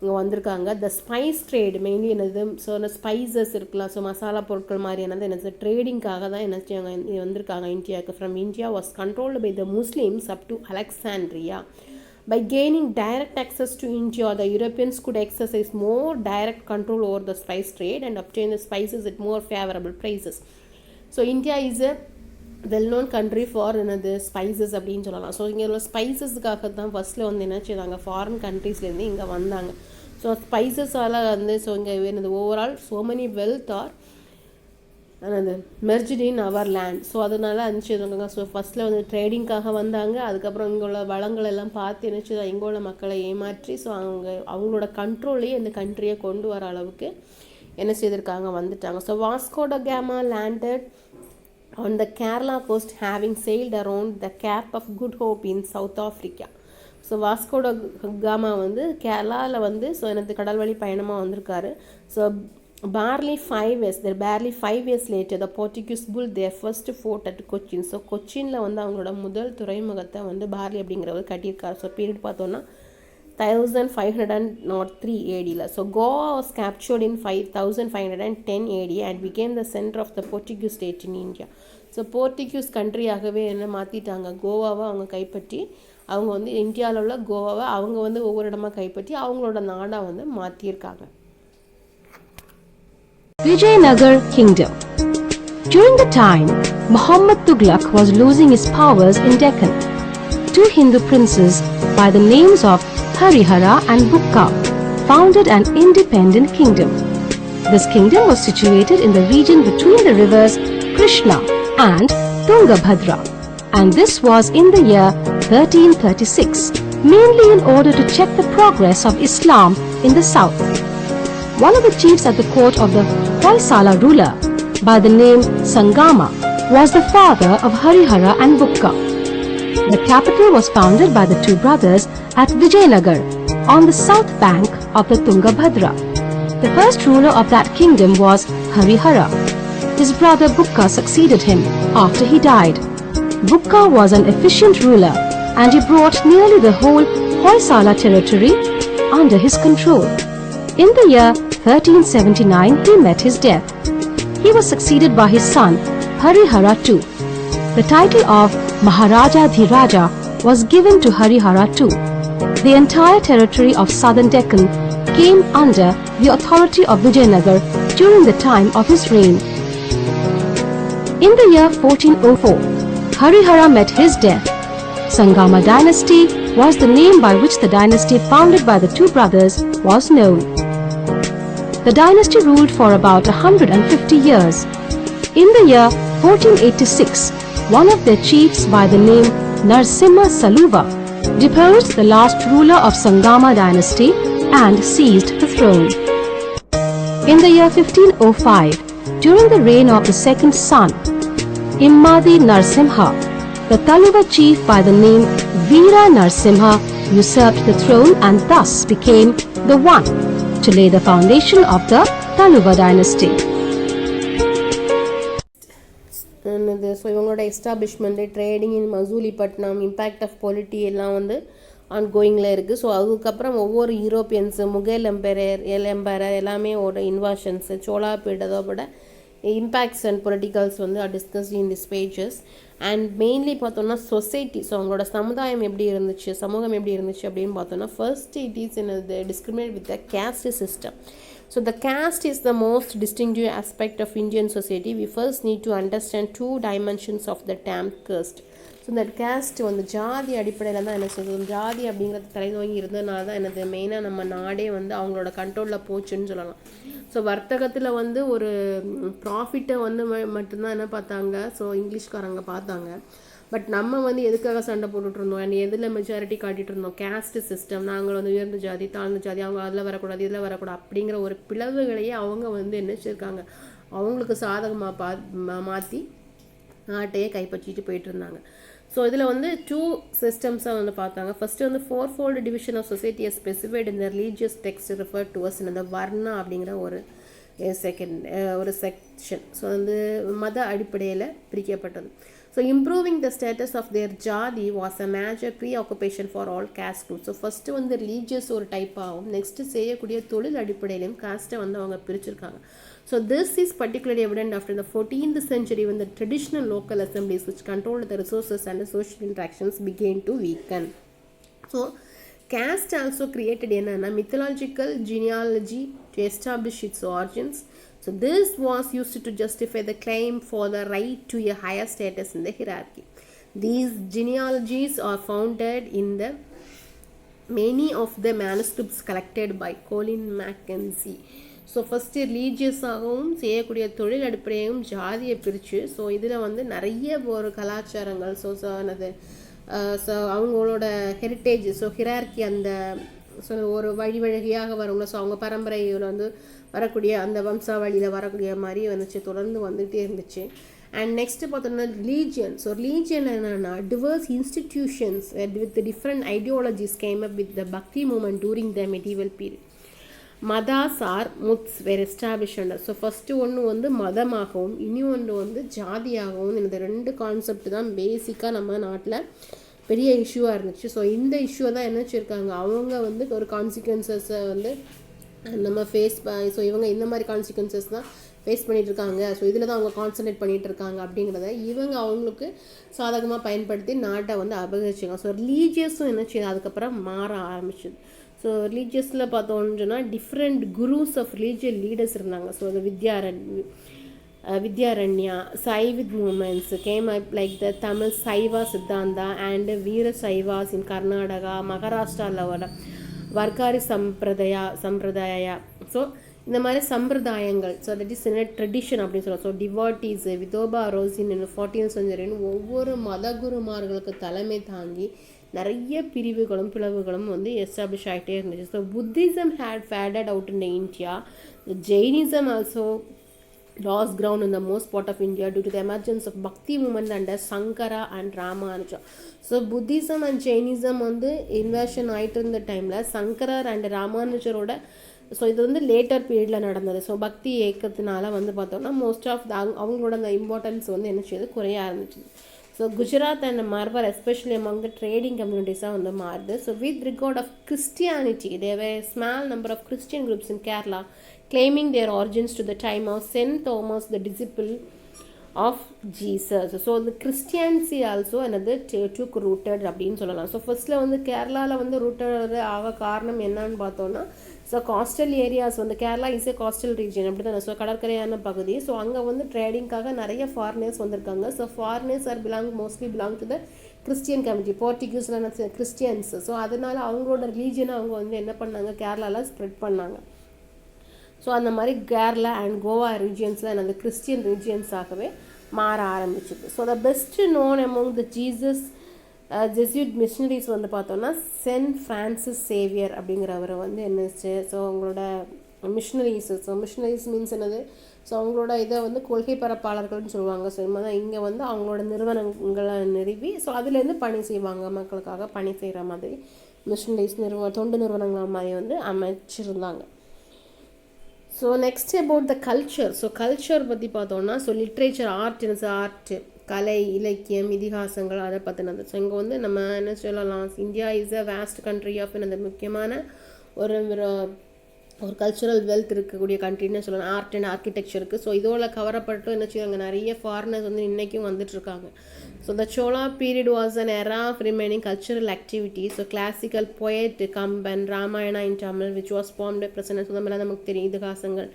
இங்கே வந்திருக்காங்க. த ஸ்பைஸ் ட்ரேட் மெயின்லி என்னது, ஸோ அந்த ஸ்பைசஸ் இருக்கலாம், ஸோ மசாலா பொருட்கள் மாதிரியானது என்னது ட்ரேடிங்காக தான் என்ன செய்வாங்க வந்திருக்காங்க இந்தியாவுக்கு. From India was controlled by the Muslims up to Alexandria. By gaining direct access to India, the Europeans could exercise more direct control over the spice trade and obtain the spices at more favorable prices. So India is a well-known country for என்னது spices அப்படின்னு சொல்லலாம். So இங்கே உள்ள ஸ்பைசஸ்க்காக தான் ஃபஸ்ட்டில் வந்து என்ன செய்தாங்க, ஃபாரின் கண்ட்ரீஸ்லேருந்து இங்கே வந்தாங்க. ஸோ ஸ்பைசஸால் வந்து ஸோ இங்கே என்னது overall so many wealth or என்னது மெர்ஜ்ட் இன் அவர் லேண்ட். ஸோ அதனால அனுப்பிச்சிருக்காங்க. ஸோ ஃபஸ்ட்டில் வந்து ட்ரேடிங்காக வந்தாங்க. அதுக்கப்புறம் இங்கே உள்ள வளங்கள் எல்லாம் பார்த்து என்ன இங்கே உள்ள மக்களை ஏமாற்றி ஸோ அவங்களோட கண்ட்ரோல்லையே இந்த கண்ட்ரியை கொண்டு வர அளவுக்கு என்ன செய்திருக்காங்க, வந்துட்டாங்க. ஸோ வாஸ்கோ ட gamma landed on the Kerala coast having sailed around the Cape of Good Hope in South Africa. So Vasco ட காமா வந்து கேரளாவில் வந்து ஸோ எனக்கு கடல் வழி பயணமாக வந்திருக்காரு. So barely 5 years later the Portuguese built their first fort at Cochin. So கொச்சினில் வந்து அவங்களோட முதல் துறைமுகத்தை வந்து பார்லி அப்படிங்கிறவர் கட்டியிருக்காரு. ஸோ பீரியட் பார்த்தோன்னா 1503 AD. So Goa was captured in 1510 AD and became the center of the Portuguese state in India. So Portuguese கண்ட்ரியாகவே என்ன மாற்றிட்டாங்க, கோவாவை அவங்க கைப்பற்றி அவங்க வந்து இந்தியாவில் உள்ள கோவாவை அவங்க வந்து ஒவ்வொரு இடமா கைப்பற்றி அவங்களோட நாடாக வந்து மாற்றியிருக்காங்க. Vijayanagar Kingdom. During the time Muhammad Tughlaq was losing his powers in Deccan, two Hindu princes by the names of Harihara and Bukka founded an independent kingdom. This kingdom was situated in the region between the rivers Krishna and Tungabhadra, and this was in the year 1336, mainly in order to check the progress of Islam in the south. One of the chiefs at the court of the Hoysala ruler by the name Sangama was the father of Harihara and Bukka. The capital was founded by the two brothers at Vijayanagar on the south bank of the Tungabhadra. The first ruler of that kingdom was Harihara. His brother Bukka succeeded him after he died. Bukka was an efficient ruler and he brought nearly the whole Hoysala territory under his control. In the year 1379 he met his death. He was succeeded by his son Harihara II. The title of Maharaja Dhiraja was given to Harihara II. The entire territory of southern Deccan came under the authority of Vijayanagar during the time of his reign. In the year 1404, Harihara met his death. Sangama dynasty was the name by which the dynasty founded by the two brothers was known. The dynasty ruled for about 150 years. In the year 1486, one of their chiefs by the name Narsimha Saluva deposed the last ruler of Sangama dynasty and seized the throne. In the year 1505, during the reign of the second son, Immadi Narsimha, the Taluva chief by the name Veera Narsimha usurped the throne and thus became the one to lay the foundation of the Taluva dynasty. So இவங்களோட establishment trading in Masulipatnam impact of polity எல்லாம் வந்து ஆன்கோயிங்கில் இருக்குது. So அதுக்கப்புறம் ஒவ்வொரு யூரோப்பியன்ஸு Mughal emperor எல்லாமே ஓட இன்வாஷன்ஸு Chola பீரியடோட impacts and politicals வந்து are discussed in these pages. And mainly பார்த்தோம்னா சொசைட்டி, ஸோ அவங்களோட சமுதாயம் எப்படி இருந்துச்சு, சமூகம் எப்படி இருந்துச்சு அப்படின்னு பார்த்தோம்னா ஃபர்ஸ்ட் இட் இஸ் என்னது discriminate with the caste system. So the caste is the most distinctive aspect of Indian society. We first need to understand two dimensions of the term caste. So இந்த caste வந்து ஜாதி அடிப்படையில் தான் என்ன சொல்கிறது, ஜாதி அப்படிங்கிறது தலைநோங்கி இருந்ததுனால தான் என்னது மெயினாக நம்ம நாடே வந்து அவங்களோட கண்ட்ரோலில் போச்சுன்னு சொல்லலாம். ஸோ வர்த்தகத்தில் வந்து ஒரு ப்ராஃபிட்டை வந்து மட்டும்தான் என்ன பார்த்தாங்க, ஸோ இங்கிலீஷ்காரங்க பார்த்தாங்க. பட் நம்ம வந்து எதுக்காக சண்டை போட்டுட்டு இருந்தோம் அண்ட் எதில் மெஜாரிட்டி காட்டிகிட்டு இருந்தோம், கேஸ்ட் சிஸ்டம், நாங்கள் வந்து உயர்ந்த ஜாதி தாழ்ந்த ஜாதி, அவங்க அதில் வரக்கூடாது இதில் வரக்கூடாது அப்படிங்கிற ஒரு பிளவுகளையே அவங்க வந்து என்ன வச்சுருக்காங்க, அவங்களுக்கு சாதகமாக மாற்றி நாட்டையே கைப்பற்றிட்டு போயிட்டு இருந்தாங்க. ஸோ இதில் வந்து டூ சிஸ்டம்ஸாக வந்து பார்த்தாங்க. ஃபஸ்ட்டு வந்து ஃபோர்ஃபோல்டு டிவிஷன் ஆஃப் சொசைட்டியை ஸ்பெசிஃபைட் இந்த religious text refer to us இந்த வர்ணா அப்படிங்கிற ஒரு செக்ஷன். ஸோ வந்து மத அடிப்படையில் பிரிக்கப்பட்டது. So improving the status of their jati was a major preoccupation for all caste groups. So first வந்து religious ஒரு டைப் ஆகும், நெக்ஸ்ட் செய்யக்கூடிய தொழில் அடிப்படையிலும் காஸ்ட்டை வந்து அவங்க பிரிச்சிருக்காங்க. So this is particularly evident after the 14th century when the traditional local assemblies which controlled the resources and the social interactions began to weaken. So caste also created a mythological genealogy to establish its origins. So this was used to justify the claim for the right to a higher status in the hierarchy. These genealogies are founded in the many of the manuscripts collected by Colin Mackenzie. So first ரிலீஜியஸாகவும் செய்யக்கூடிய தொழில் அடிப்படையும் ஜாதியை பிரித்து, so இதில் வந்து நிறைய ஒரு கலாச்சாரங்கள், ஸோ அவங்களோட ஹெரிட்டேஜ், ஸோ ஹிரார்கி, அந்த ஸோ ஒரு வழியாக வரவங்கள, ஸோ அவங்க பரம்பரையில் வந்து வரக்கூடிய அந்த வம்சாவளியில் வரக்கூடிய மாதிரி வந்துச்சு, தொடர்ந்து வந்துகிட்டே இருந்துச்சு. அண்ட் நெக்ஸ்ட்டு பார்த்தோம்னா ரிலீஜியன். ஸோ ரிலீஜியன் என்னென்னா diverse institutions with different ideologies came up with the Bhakti movement during the medieval period. Mathas or mutts were established. So first ஒன்று வந்து மதமாகவும் இன்னொன்று வந்து ஜாதியாகவும், இந்த ரெண்டு கான்செப்ட் தான் பேசிக்காக நம்ம நாட்டில் பெரிய இஷ்யூவாக இருந்துச்சு. ஸோ இந்த இஷ்யூவை தான் என்ன வச்சுருக்காங்க, அவங்க வந்து ஒரு கான்சிக்வன்சஸை வந்து நம்ம ஸோ இவங்க இந்த மாதிரி கான்சிக்வன்சஸ் தான் ஃபேஸ் பண்ணிகிட்டு இருக்காங்க, ஸோ இதில் தான் அவங்க கான்சன்ட்ரேட் பண்ணிகிட்டு இருக்காங்க அப்படிங்கிறத இவங்க அவங்களுக்கு சாதகமாக பயன்படுத்தி நாட்டை வந்து அபகரிச்சுக்காங்க. ஸோ ரிலீஜியஸும் என்ன செய்யுது, அதுக்கப்புறம் மாற ஆரம்பிச்சுது. ஸோ ரிலீஜியஸில் பார்த்தோம்னு சொன்னால் different gurus of religious leaders இருந்தாங்க. ஸோ அது Vidyaranya, Shaivite movements came up like the Tamil Shaiva Siddhanta and Veera Shaivas இன் கர்நாடகா, மகாராஷ்டிராவில் வர்காரி சம்பிரதாயா. ஸோ இந்த மாதிரி சம்பிரதாயங்கள், so that is in tradition அப்படின்னு சொல்லுவோம். So devotees, Vithoba rose in 14th century ஒவ்வொரு மத குருமார்களுக்கு தலைமை தாங்கி நிறைய பிளவுகளும் வந்து எஸ்டாப்ளிஷ் ஆகிட்டே இருந்துச்சு. So Buddhism had faded out in India. Jainism also lost ground in the most part of India due to the emergence of Bhakti movement under Sankara and Ramanuja. So Buddhism and Jainism வந்து inversion ஆகிட்டு இருந்த டைமில் சங்கரர் and ராமானுஜரோட, so இது வந்து later பீரியடில் நடந்தது. So பக்தி ஏக்கத்தினால வந்து பார்த்தோம்னா மோஸ்ட் ஆஃப் அவங்களோட அந்த இம்பார்ட்டன்ஸ் வந்து என்ன செய்யுது, குறைய ஆரம்பிச்சிது. So Gujarat and Marwar especially among the trading கம்யூனிட்டிஸாக வந்து மாறுது. So with regard of Christianity there were a small number of Christian groups in Kerala claiming their origins to the time of Saint Thomas the disciple of Jesus. So இந்த Christianity also என்னது took rooted அப்படின்னு சொல்லலாம். So ஃபர்ஸ்ட்டில் வந்து கேரளாவில் வந்து rooted ஆக காரணம் என்னன்னு பார்த்தோன்னா, ஸோ காஸ்டல் ஏரியாஸ் வந்து Kerala is a castle region அப்படி தானே, ஸோ கடற்கரையான பகுதி. ஸோ அங்கே வந்து ட்ரேடிங்காக நிறைய ஃபாரினர்ஸ் வந்திருக்காங்க. So foreigners mostly belong to the Christian community, போர்ச்சுகீஸில் கிறிஸ்டியன்ஸ். ஸோ அதனால் அவங்களோட ரிலீஜனை அவங்க வந்து என்ன பண்ணாங்க, கேரளாவில் ஸ்ப்ரெட் பண்ணாங்க. ஸோ அந்த மாதிரி கேரளா அண்ட் கோவா ரீஜியன்ஸில் அந்த கிறிஸ்டியன் ரீஜியன்ஸாகவே மாற ஆரம்பிச்சிது. So the best known among the Jesuit missionaries வந்து பார்த்தோன்னா சென்ட் ஃப்ரான்சிஸ் சேவியர் அப்படிங்கிறவர் வந்து என்னச்சு. ஸோ அவங்களோட மிஷனரிஸ், ஸோ மிஷனரிஸ் மீன்ஸ் என்னது, ஸோ அவங்களோட இதை வந்து கொள்கை பரப்பாளர்கள்னு சொல்லுவாங்க. ஸோ இங்கே வந்து அவங்களோட நிறுவனங்களை நிறுவி ஸோ அதுலேருந்து பணி செய்வாங்க, மக்களுக்காக பணி செய்கிற மாதிரி மிஷனரிஸ் தொண்டு நிறுவனங்கள் மாதிரி வந்து அமைச்சிருந்தாங்க. So next about the culture. So culture பற்றி பார்த்தோன்னா, ஸோ லிட்ரேச்சர், ஆர்ட், கலை, இலக்கியம், இதிகாசங்கள் அதை பற்றினது. ஸோ இங்கே வந்து நம்ம என்ன சொல்லலாம், India is a vast country of அந்த முக்கியமான ஒரு கல்ச்சுரல் வெல்த் இருக்கக்கூடிய கண்ட்ரின்னு சொல்லலாம். Art and ஆர்கிடெக்சருக்கு. ஸோ இதோட கவரப்பட்டு என்ன செய்வாங்க, நிறைய ஃபாரினர்ஸ் வந்து இன்றைக்கும் வந்துட்டுருக்காங்க. So the Chola period was an era of remaining cultural activity. So classical poet Kamban, Ramayana in Tamil which was formed by present. ஸோ நம்மளாம் நமக்கு தெரியும் இதிகாசங்கள்,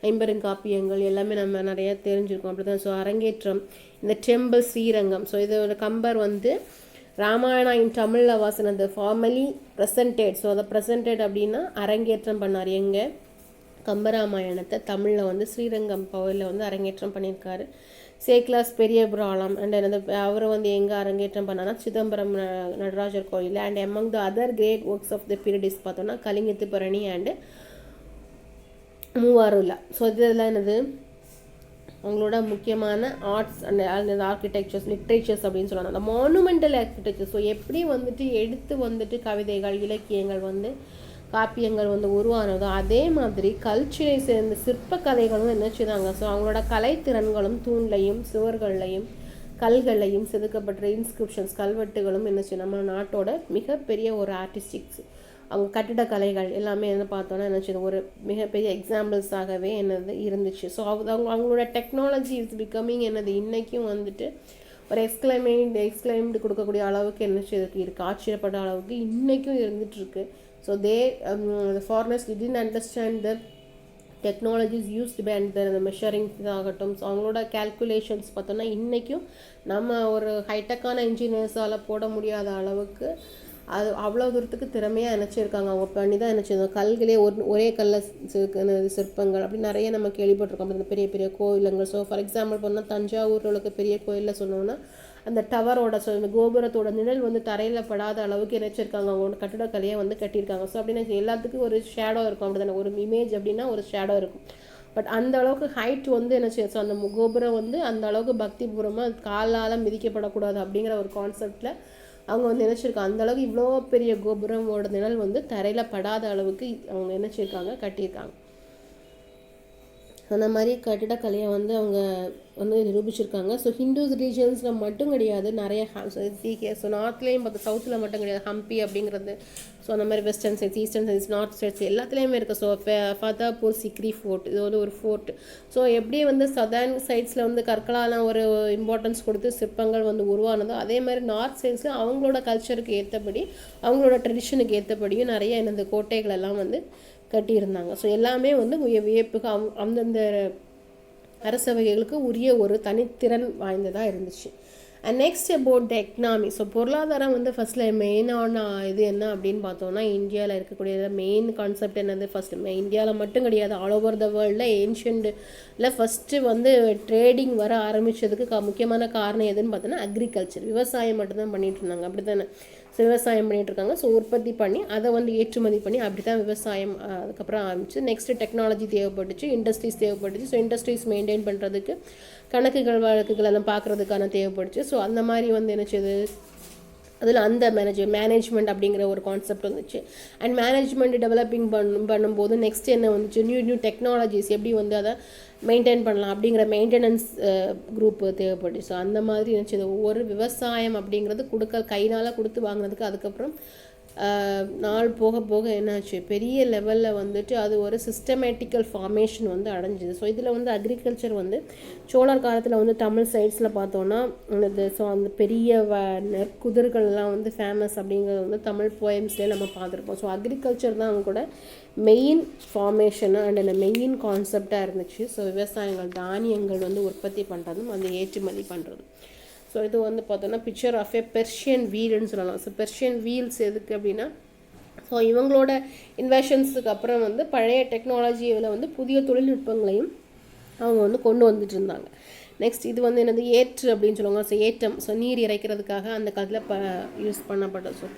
ஐம்பெருங்காப்பியங்கள் எல்லாமே நம்ம நிறையா தெரிஞ்சிருக்கோம் அப்படி தான். ஸோ அரங்கேற்றம், இந்த டெம்பிள், ஸ்ரீரங்கம். ஸோ இதோட கம்பர் வந்து ராமாயணா இன் தமிழில் வாசனது ஃபார்மலி ப்ரெசன்டேட். ஸோ அதை ப்ரெசன்டேட் அப்படின்னா அரங்கேற்றம் பண்ணார். எங்கே, கம்பராமாயணத்தை தமிழில் வந்து ஸ்ரீரங்கம் கோவிலில் வந்து அரங்கேற்றம் பண்ணியிருக்காரு. சேக்லாஸ் பெரிய புராணம் அண்ட் அவர் வந்து எங்கே அரங்கேற்றம் பண்ணார்னா சிதம்பரம் நடராஜர் கோயில். And among the other great works of the period is பார்த்தோன்னா கலிங்கத்து பரணி அண்டு மூவாருலா. ஸோ இதெல்லாம் என்னது அவங்களோட முக்கியமான ஆர்ட்ஸ் அண்ட் ஆர்கிடெக்சர்ஸ், லிட்ரேச்சர்ஸ் அப்படின்னு சொல்லலாம். அந்த மானுமெண்டல் ஆர்கிடெக்சர். ஸோ எப்படி வந்துட்டு எடுத்து வந்துட்டு கவிதைகள், இலக்கியங்கள் வந்து காப்பியங்கள் வந்து உருவானதோ அதே மாதிரி கல்ச்சரை சேர்ந்த சிற்பக்கலைகளும் என்ன செய்தாங்க. ஸோ அவங்களோட கலைத்திறன்களும் தூண்லையும் சுவர்கள்லையும் கல்களையும் செதுக்கப்பட்ட இன்ஸ்கிரிப்ஷன்ஸ் கல்வெட்டுகளும் என்னச்சு நம்ம நாட்டோட மிகப்பெரிய ஒரு ஆர்டிஸ்டிக்ஸ் அவங்க கட்டிடக்கலைகள் எல்லாமே என்ன பார்த்தோன்னா என்னச்சு ஒரு மிகப்பெரிய எக்ஸாம்பிள்ஸாகவே என்னது இருந்துச்சு. ஸோ அவங்களோட டெக்னாலஜி இஸ் பிகமிங் என்னது இன்றைக்கும் வந்துட்டு ஒரு எக்ஸ்கிளைம்டு கொடுக்கக்கூடிய அளவுக்கு என்னச்சு இருக்குது ஆச்சரியப்பட்ட அளவுக்கு இன்றைக்கும் இருந்துகிட்ருக்கு. So the foreigners didn't understand the technologies used by and the மெஷரிங்ஸ் ஆகட்டும். ஸோ அவங்களோட கேல்குலேஷன்ஸ் பார்த்தோன்னா இன்றைக்கும் நம்ம ஒரு ஹைடெக்கான இன்ஜினியர்ஸால் போட முடியாத அளவுக்கு அது அவ்வளோ தூரத்துக்கு திறமையாக நினச்சிருக்காங்க. அவங்க பண்ணி தான் நினச்சிருந்தோம். கல்களே ஒரே கல்லில் சிற்பங்கள் அப்படி நிறைய நம்ம கேள்விப்பட்டிருக்கோம். அந்த பெரிய பெரிய கோயிலங்கள். ஸோ ஃபார் எக்ஸாம்பிள் பண்ணால் தஞ்சாவூரில் உள்ள பெரிய கோயிலில் சொன்னோன்னா அந்த டவரோட இந்த கோபுரத்தோட நிழல் வந்து தரையில் படாத அளவுக்கு நினச்சிருக்காங்க. அவங்களோட கட்டிடக்கலையை வந்து கட்டியிருக்காங்க. ஸோ அப்படின்னு எல்லாத்துக்கும் ஒரு ஷேடோ இருக்கும். அப்படி தானே ஒரு இமேஜ் அப்படின்னா ஒரு ஷேடோ இருக்கும். பட் அந்த அளவுக்கு ஹைட் வந்து என்ன செய்யும். ஸோ அந்த கோபுரம் வந்து அந்த அளவுக்கு பக்திபூர்வமாக காலால் மிதிக்கப்படக்கூடாது அப்படிங்கிற ஒரு கான்செப்டில் அவங்க வந்து நினச்சிருக்காங்க. அந்தளவுக்கு இவ்வளோ பெரிய கோபுரமோட நிழல் வந்து தரையில் படாத அளவுக்கு அவங்க நினச்சிருக்காங்க கட்டியிருக்காங்க. அந்த மாதிரி கட்டிடக்கலையை வந்து அவங்க வந்து நிரூபிச்சிருக்காங்க. ஸோ ஹிந்துஸ் ரிலீஜியன்ஸில் மட்டும் கிடையாது, நிறைய ஸோ நார்த்லேயும் பார்த்து சவுத்தில் மட்டும் கிடையாது. ஹம்பி அப்படிங்கிறது ஸோ அந்த மாதிரி western sides eastern sides north sides எல்லாத்துலேயுமே இருக்குது. ஸோ ஃபதேபூர் சிக்ரி ஃபோர்ட் இது வந்து ஒரு ஃபோர்ட். ஸோ எப்படி வந்து சதர்ன் சைட்ஸில் வந்து கற்களான ஒரு இம்பார்ட்டன்ஸ் கொடுத்து சிற்பங்கள் வந்து உருவானதோ அதே மாதிரி நார்த் சைட்ஸில் அவங்களோட கல்ச்சருக்கு ஏற்றபடி அவங்களோட ட்ரெடிஷனுக்கு ஏற்றபடியும் நிறைய இந்த கோட்டைகள் எல்லாம் வந்து கட்டியிருந்தாங்க. ஸோ எல்லாமே வந்து வியப்புக்கு அந்தந்த அரசவைகளுக்கு உரிய ஒரு தனித்திறன் வாய்ந்ததாக இருந்துச்சு. And next about the economy. So பொருளாதாரம் வந்து ஃபஸ்ட்டில் மெயினான இது என்ன அப்படின்னு பார்த்தோன்னா இந்தியாவில் இருக்கக்கூடிய மெயின் கான்செப்ட் என்னது ஃபஸ்ட்டு இந்தியாவில் மட்டும் கிடையாது ஆல் ஓவர் த வேர்ல்டில் ஏன்ஷியண்டில் ஃபஸ்ட்டு வந்து ட்ரேடிங் வர ஆரம்பித்ததுக்கு முக்கியமான காரணம் எதுன்னு பார்த்தோன்னா அக்ரிகல்ச்சர் விவசாயம் மட்டும்தான் பண்ணிகிட்டு இருந்தாங்க. அப்படி தானே ஸோ விவசாயம் பண்ணிகிட்ருக்காங்க. ஸோ உற்பத்தி பண்ணி அதை வந்து ஏற்றுமதி பண்ணி அப்படி தான் விவசாயம் அதுக்கப்புறம் ஆரம்பிச்சு. நெக்ஸ்ட்டு டெக்னாலஜி தேவைப்பட்டுச்சு, இண்டஸ்ட்ரீஸ் தேவைப்பட்டுச்சு. ஸோ இண்டஸ்ட்ரீஸ் மெயின்டைன் பண்ணுறதுக்கு கணக்குகள் வழக்குகள் எல்லாம் பார்க்குறதுக்கான தேவைப்பட்டுச்சு. ஸோ அந்த மாதிரி வந்து என்னச்சது அதில் அந்த மேனேஜ்மெண்ட் அப்படிங்கிற ஒரு கான்செப்ட் வந்துச்சு. அண்ட் மேனேஜ்மெண்ட் டெவலப்பிங் பண்ணும்போது நெக்ஸ்ட் என்ன வந்துச்சு நியூ டெக்னாலஜிஸ் எப்படி வந்து அதை மெயின்டைன் பண்ணலாம் அப்படிங்கிற மெயின்டெனன்ஸ் குரூப் தேவைப்பட்டுச்சு. ஸோ அந்த மாதிரி இருந்துச்சு. ஒவ்வொரு விவசாயம் அப்படிங்கிறது கைனால் கொடுத்து வாங்கினதுக்கு அதுக்கப்புறம் நாள் போக போக என்னாச்சு பெரிய லெவலில் வந்துட்டு அது ஒரு சிஸ்டமேட்டிக்கல் ஃபார்மேஷன் வந்து அடைஞ்சிது. ஸோ இதில் வந்து அக்ரிகல்ச்சர் வந்து சோழர் காலத்தில் வந்து தமிழ் சைட்ஸில் பார்த்தோன்னா ஸோ அந்த பெரிய நெற்குதிர்கள்லாம் வந்து ஃபேமஸ் அப்படிங்கிறது வந்து தமிழ் போயம்ஸ்லேயே நம்ம பார்த்துருப்போம். ஸோ அக்ரிகல்ச்சர் தான் அவங்க கூட மெயின் ஃபார்மேஷனு அண்ட் அந்த மெயின் கான்செப்டாக இருந்துச்சு. ஸோ விவசாயங்கள் தானியங்கள் வந்து உற்பத்தி பண்ணுறதும் அந்த ஏற்றுமதி பண்ணுறதும். ஸோ இது வந்து பார்த்தோன்னா பிக்சர் ஆஃப் ஏ பெர்ஷியன் வீல்னு சொல்லலாம். ஸோ பெர்ஷியன் வீல்ஸ் எதுக்கு அப்படின்னா ஸோ இவங்களோட இன்வெஷன்ஸுக்கு அப்புறம் வந்து பழைய டெக்னாலஜியில் வந்து புதிய தொழில்நுட்பங்களையும் அவங்க வந்து கொண்டு வந்துட்டு இருந்தாங்க. நெக்ஸ்ட் இது வந்து என்னது ஏற்று அப்படின்னு சொல்லுவாங்க. ஸோ ஏற்றம் ஸோ நீர் இறைக்கிறதுக்காக அந்த காலத்தில் யூஸ் பண்ணப்பட்ட ஸோ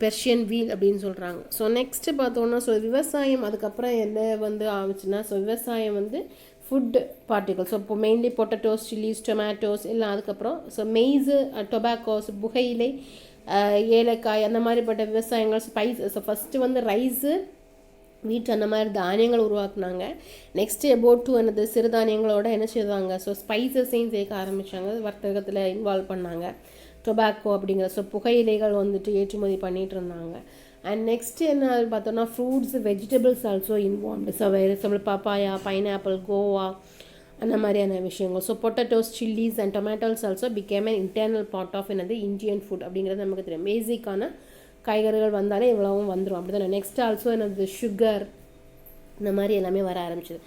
பெர்ஷியன் வீல் அப்படின்னு சொல்கிறாங்க. ஸோ நெக்ஸ்ட்டு பார்த்தோன்னா ஸோ விவசாயம் அதுக்கப்புறம் என்ன வந்து ஆச்சுன்னா ஸோ விவசாயம் வந்து ஃபுட் பார்ட்டிகல்ஸ். ஸோ இப்போ மெயின்லி பொட்டேட்டோஸ் சில்லிஸ் டொமேட்டோஸ் எல்லாம் அதுக்கப்புறம் ஸோ மெய்ஸு டொபாக்கோஸ் புகையிலை ஏலக்காய் அந்த மாதிரிப்பட்ட விவசாயங்கள் ஸ்பைஸ். ஸோ ஃபஸ்ட்டு வந்து ரைஸு வீட்டு அந்த மாதிரி தானியங்கள் உருவாக்குனாங்க. நெக்ஸ்ட்டு அபவுட் என்னது சிறுதானியங்களோட என்ன செய்வாங்க ஸோ ஸ்பைசஸையும் சேர்க்க ஆரம்பித்தாங்க, வர்த்தகத்தில் இன்வால்வ் பண்ணாங்க. டொபாக்கோ அப்படிங்கிற ஸோ புகையிலைகள் வந்துட்டு ஏற்றுமதி பண்ணிகிட்டு இருந்தாங்க. அண்ட் நெக்ஸ்ட்டு என்ன பார்த்தோன்னா fruits vegetables also involved. So vegetable papaya pineapple guava அந்த மாதிரியான விஷயங்கள். So potatoes chillies and tomatoes also became an internal part of என்னது இந்தியன் ஃபுட் அப்படிங்கிறது நமக்கு தெரியும். பேசிக்கான காய்கறிகள் வந்தாலே இவ்வளவும் வந்துடும் அப்படி தானே. நெக்ஸ்ட் ஆல்சோ என்னது சுகர் இந்த மாதிரி எல்லாமே வர ஆரம்பிச்சிது.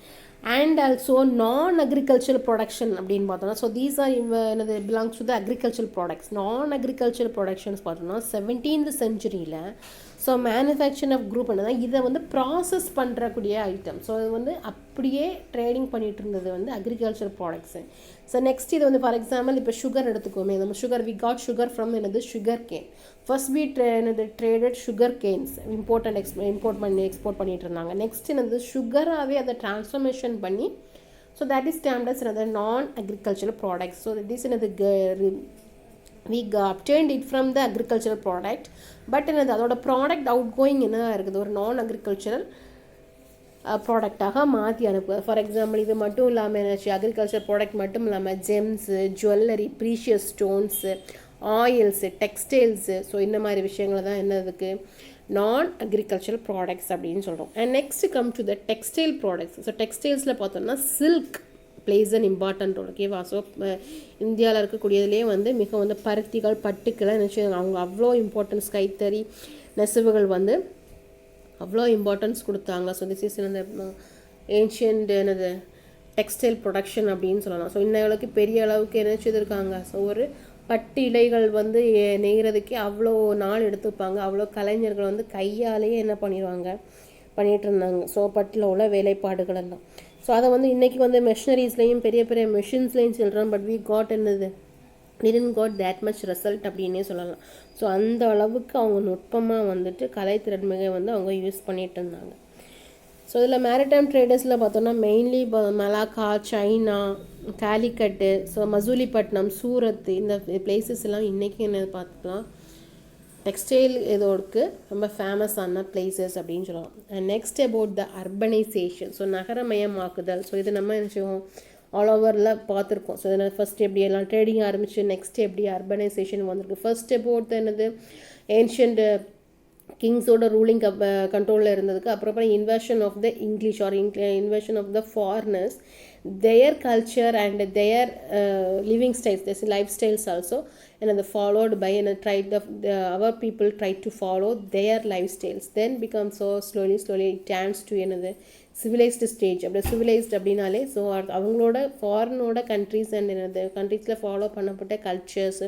And also non agricultural production அப்படின்னு பார்த்தோம்னா ஸோ தீஸ் ஆர் என்னது belongs to the agricultural products. Non agricultural productions பார்த்தோம்னா 17th century so manufacture of group என்னன்னா இதை வந்து ப்ராசஸ் பண்ணுறக்கூடிய ஐட்டம். ஸோ இது வந்து அப்படியே ட்ரேடிங் பண்ணிகிட்டு இருந்தது வந்து அக்ரிகல்ச்சர் ப்ராடக்ட்ஸு. ஸோ நெக்ஸ்ட் இது வந்து ஃபார் எக்ஸாம்பிள் இப்போ சுகர் எடுத்துக்கோமே. நம்ம sugar we got sugar from என்னது சுகர் கேன். ஃபர்ஸ்ட் வி என்னது traded sugar canes import export பண்ணிகிட்டு இருந்தாங்க. நெக்ஸ்ட் என்னது சுகராகவே அதை டிரான்ஸ்ஃபர்மேஷன் பண்ணி so that is termed as another non-agricultural products. So this another we obtained it from the agricultural product. But என்னது அதோட ப்ராடக்ட் அவுட் கோயிங் என்ன இருக்குது ஒரு நான் அக்ரிகல்ச்சரல் ப்ராடக்டாக மாற்றி அனுப்புவார். ஃபார் எக்ஸாம்பிள் இது மட்டும் இல்லாமல் என்னாச்சு, அக்ரிகல்ச்சர் ப்ராடக்ட் மட்டும் இல்லாமல் Gems, jewellery, precious stones, oils, textiles, so இந்த மாதிரி விஷயங்கள் தான் என்னதுக்கு நான் அக்ரிகல்ச்சரல் ப்ராடக்ட்ஸ் அப்படின்னு சொல்கிறோம். And next come to the textile products. So டெக்ஸ்டைல்ஸில் பார்த்தோம்னா silk plays an important role. ஓகேவா? ஸோ இந்தியாவில் இருக்கக்கூடியதுலேயே வந்து மிக வந்து பருத்திகள், பட்டுக்களை நினச்சி அவங்க அவ்வளோ இம்பார்ட்டன்ஸ், கைத்தறி நெசவுகள் வந்து அவ்வளோ இம்பார்ட்டன்ஸ் கொடுத்தாங்க. ஸோ திஸ் இஸ் இந்த ஏன்ஷியன்ட் என்னது டெக்ஸ்டைல் ப்ரொடக்ஷன் அப்படின்னு சொல்லலாம். ஸோ இன்ன அளவுக்கு பெரிய அளவுக்கு என்ன செய்திருக்காங்க. ஸோ ஒரு பட்டு இலைகள் வந்து நெய்கிறதுக்கே அவ்வளோ நாள் எடுத்துப்பாங்க. அவ்வளோ கலைஞர்கள் வந்து கையாலேயே என்ன பண்ணிகிட்டு இருந்தாங்க. ஸோ பட்டில் உள்ள வேலைப்பாடுகள் எல்லாம். ஸோ அதை வந்து இன்றைக்கி வந்து மெஷினரிஸ்லேயும் பெரிய பெரிய மெஷின்ஸ்லேயும் சொல்கிறோம். பட் வி காட் என்னது didn't got that much result அப்படின்னே சொல்லலாம். ஸோ அந்த அளவுக்கு அவங்க நுட்பமாக வந்துட்டு கலைத்திறன்மையை வந்து அவங்க யூஸ் பண்ணிகிட்டு இருந்தாங்க. ஸோ இதில் மேரிடைம் ட்ரேடர்ஸில் பார்த்தோன்னா mainly Malacca, China, Calicut, so Masulipatnam, Surat, இந்த பிளேசஸ் எல்லாம் இன்றைக்கி என்ன பார்த்துக்கலாம் டெக்ஸ்டைல் இதோருக்கு ரொம்ப ஃபேமஸான பிளேசஸ் அப்படின்னு சொல்லலாம். And next about the urbanisation. So நகரமயமாக்குதல். ஸோ இது நம்ம என்ன செய்வோம் ஆல் ஓவரில் பார்த்துருக்கோம். ஸோ இதில் ஃபஸ்ட் எப்படி எல்லாம் ட்ரேடிங் ஆரம்பிச்சு நெக்ஸ்ட் எப்படி அர்பனைசேஷன் வந்திருக்கு. ஃபர்ஸ்ட் அபவுட் என்னது ஏன்ஷியன்ட் கிங்ஸோட ரூலிங் கண்ட்ரோலில் இருந்ததுக்கு அப்புறம் invasion of the English or invasion of the foreigners, their culture and their living styles, their lifestyles also, and the followed by and our people tried to follow their lifestyles, then become so slowly it turns to another civilized stage. அப்படி civilized அப்படின்னாலே so அவங்களோட ஃபாரினோட countries and என்னது கண்ட்ரீஸில் follow பண்ணப்பட்ட cultures,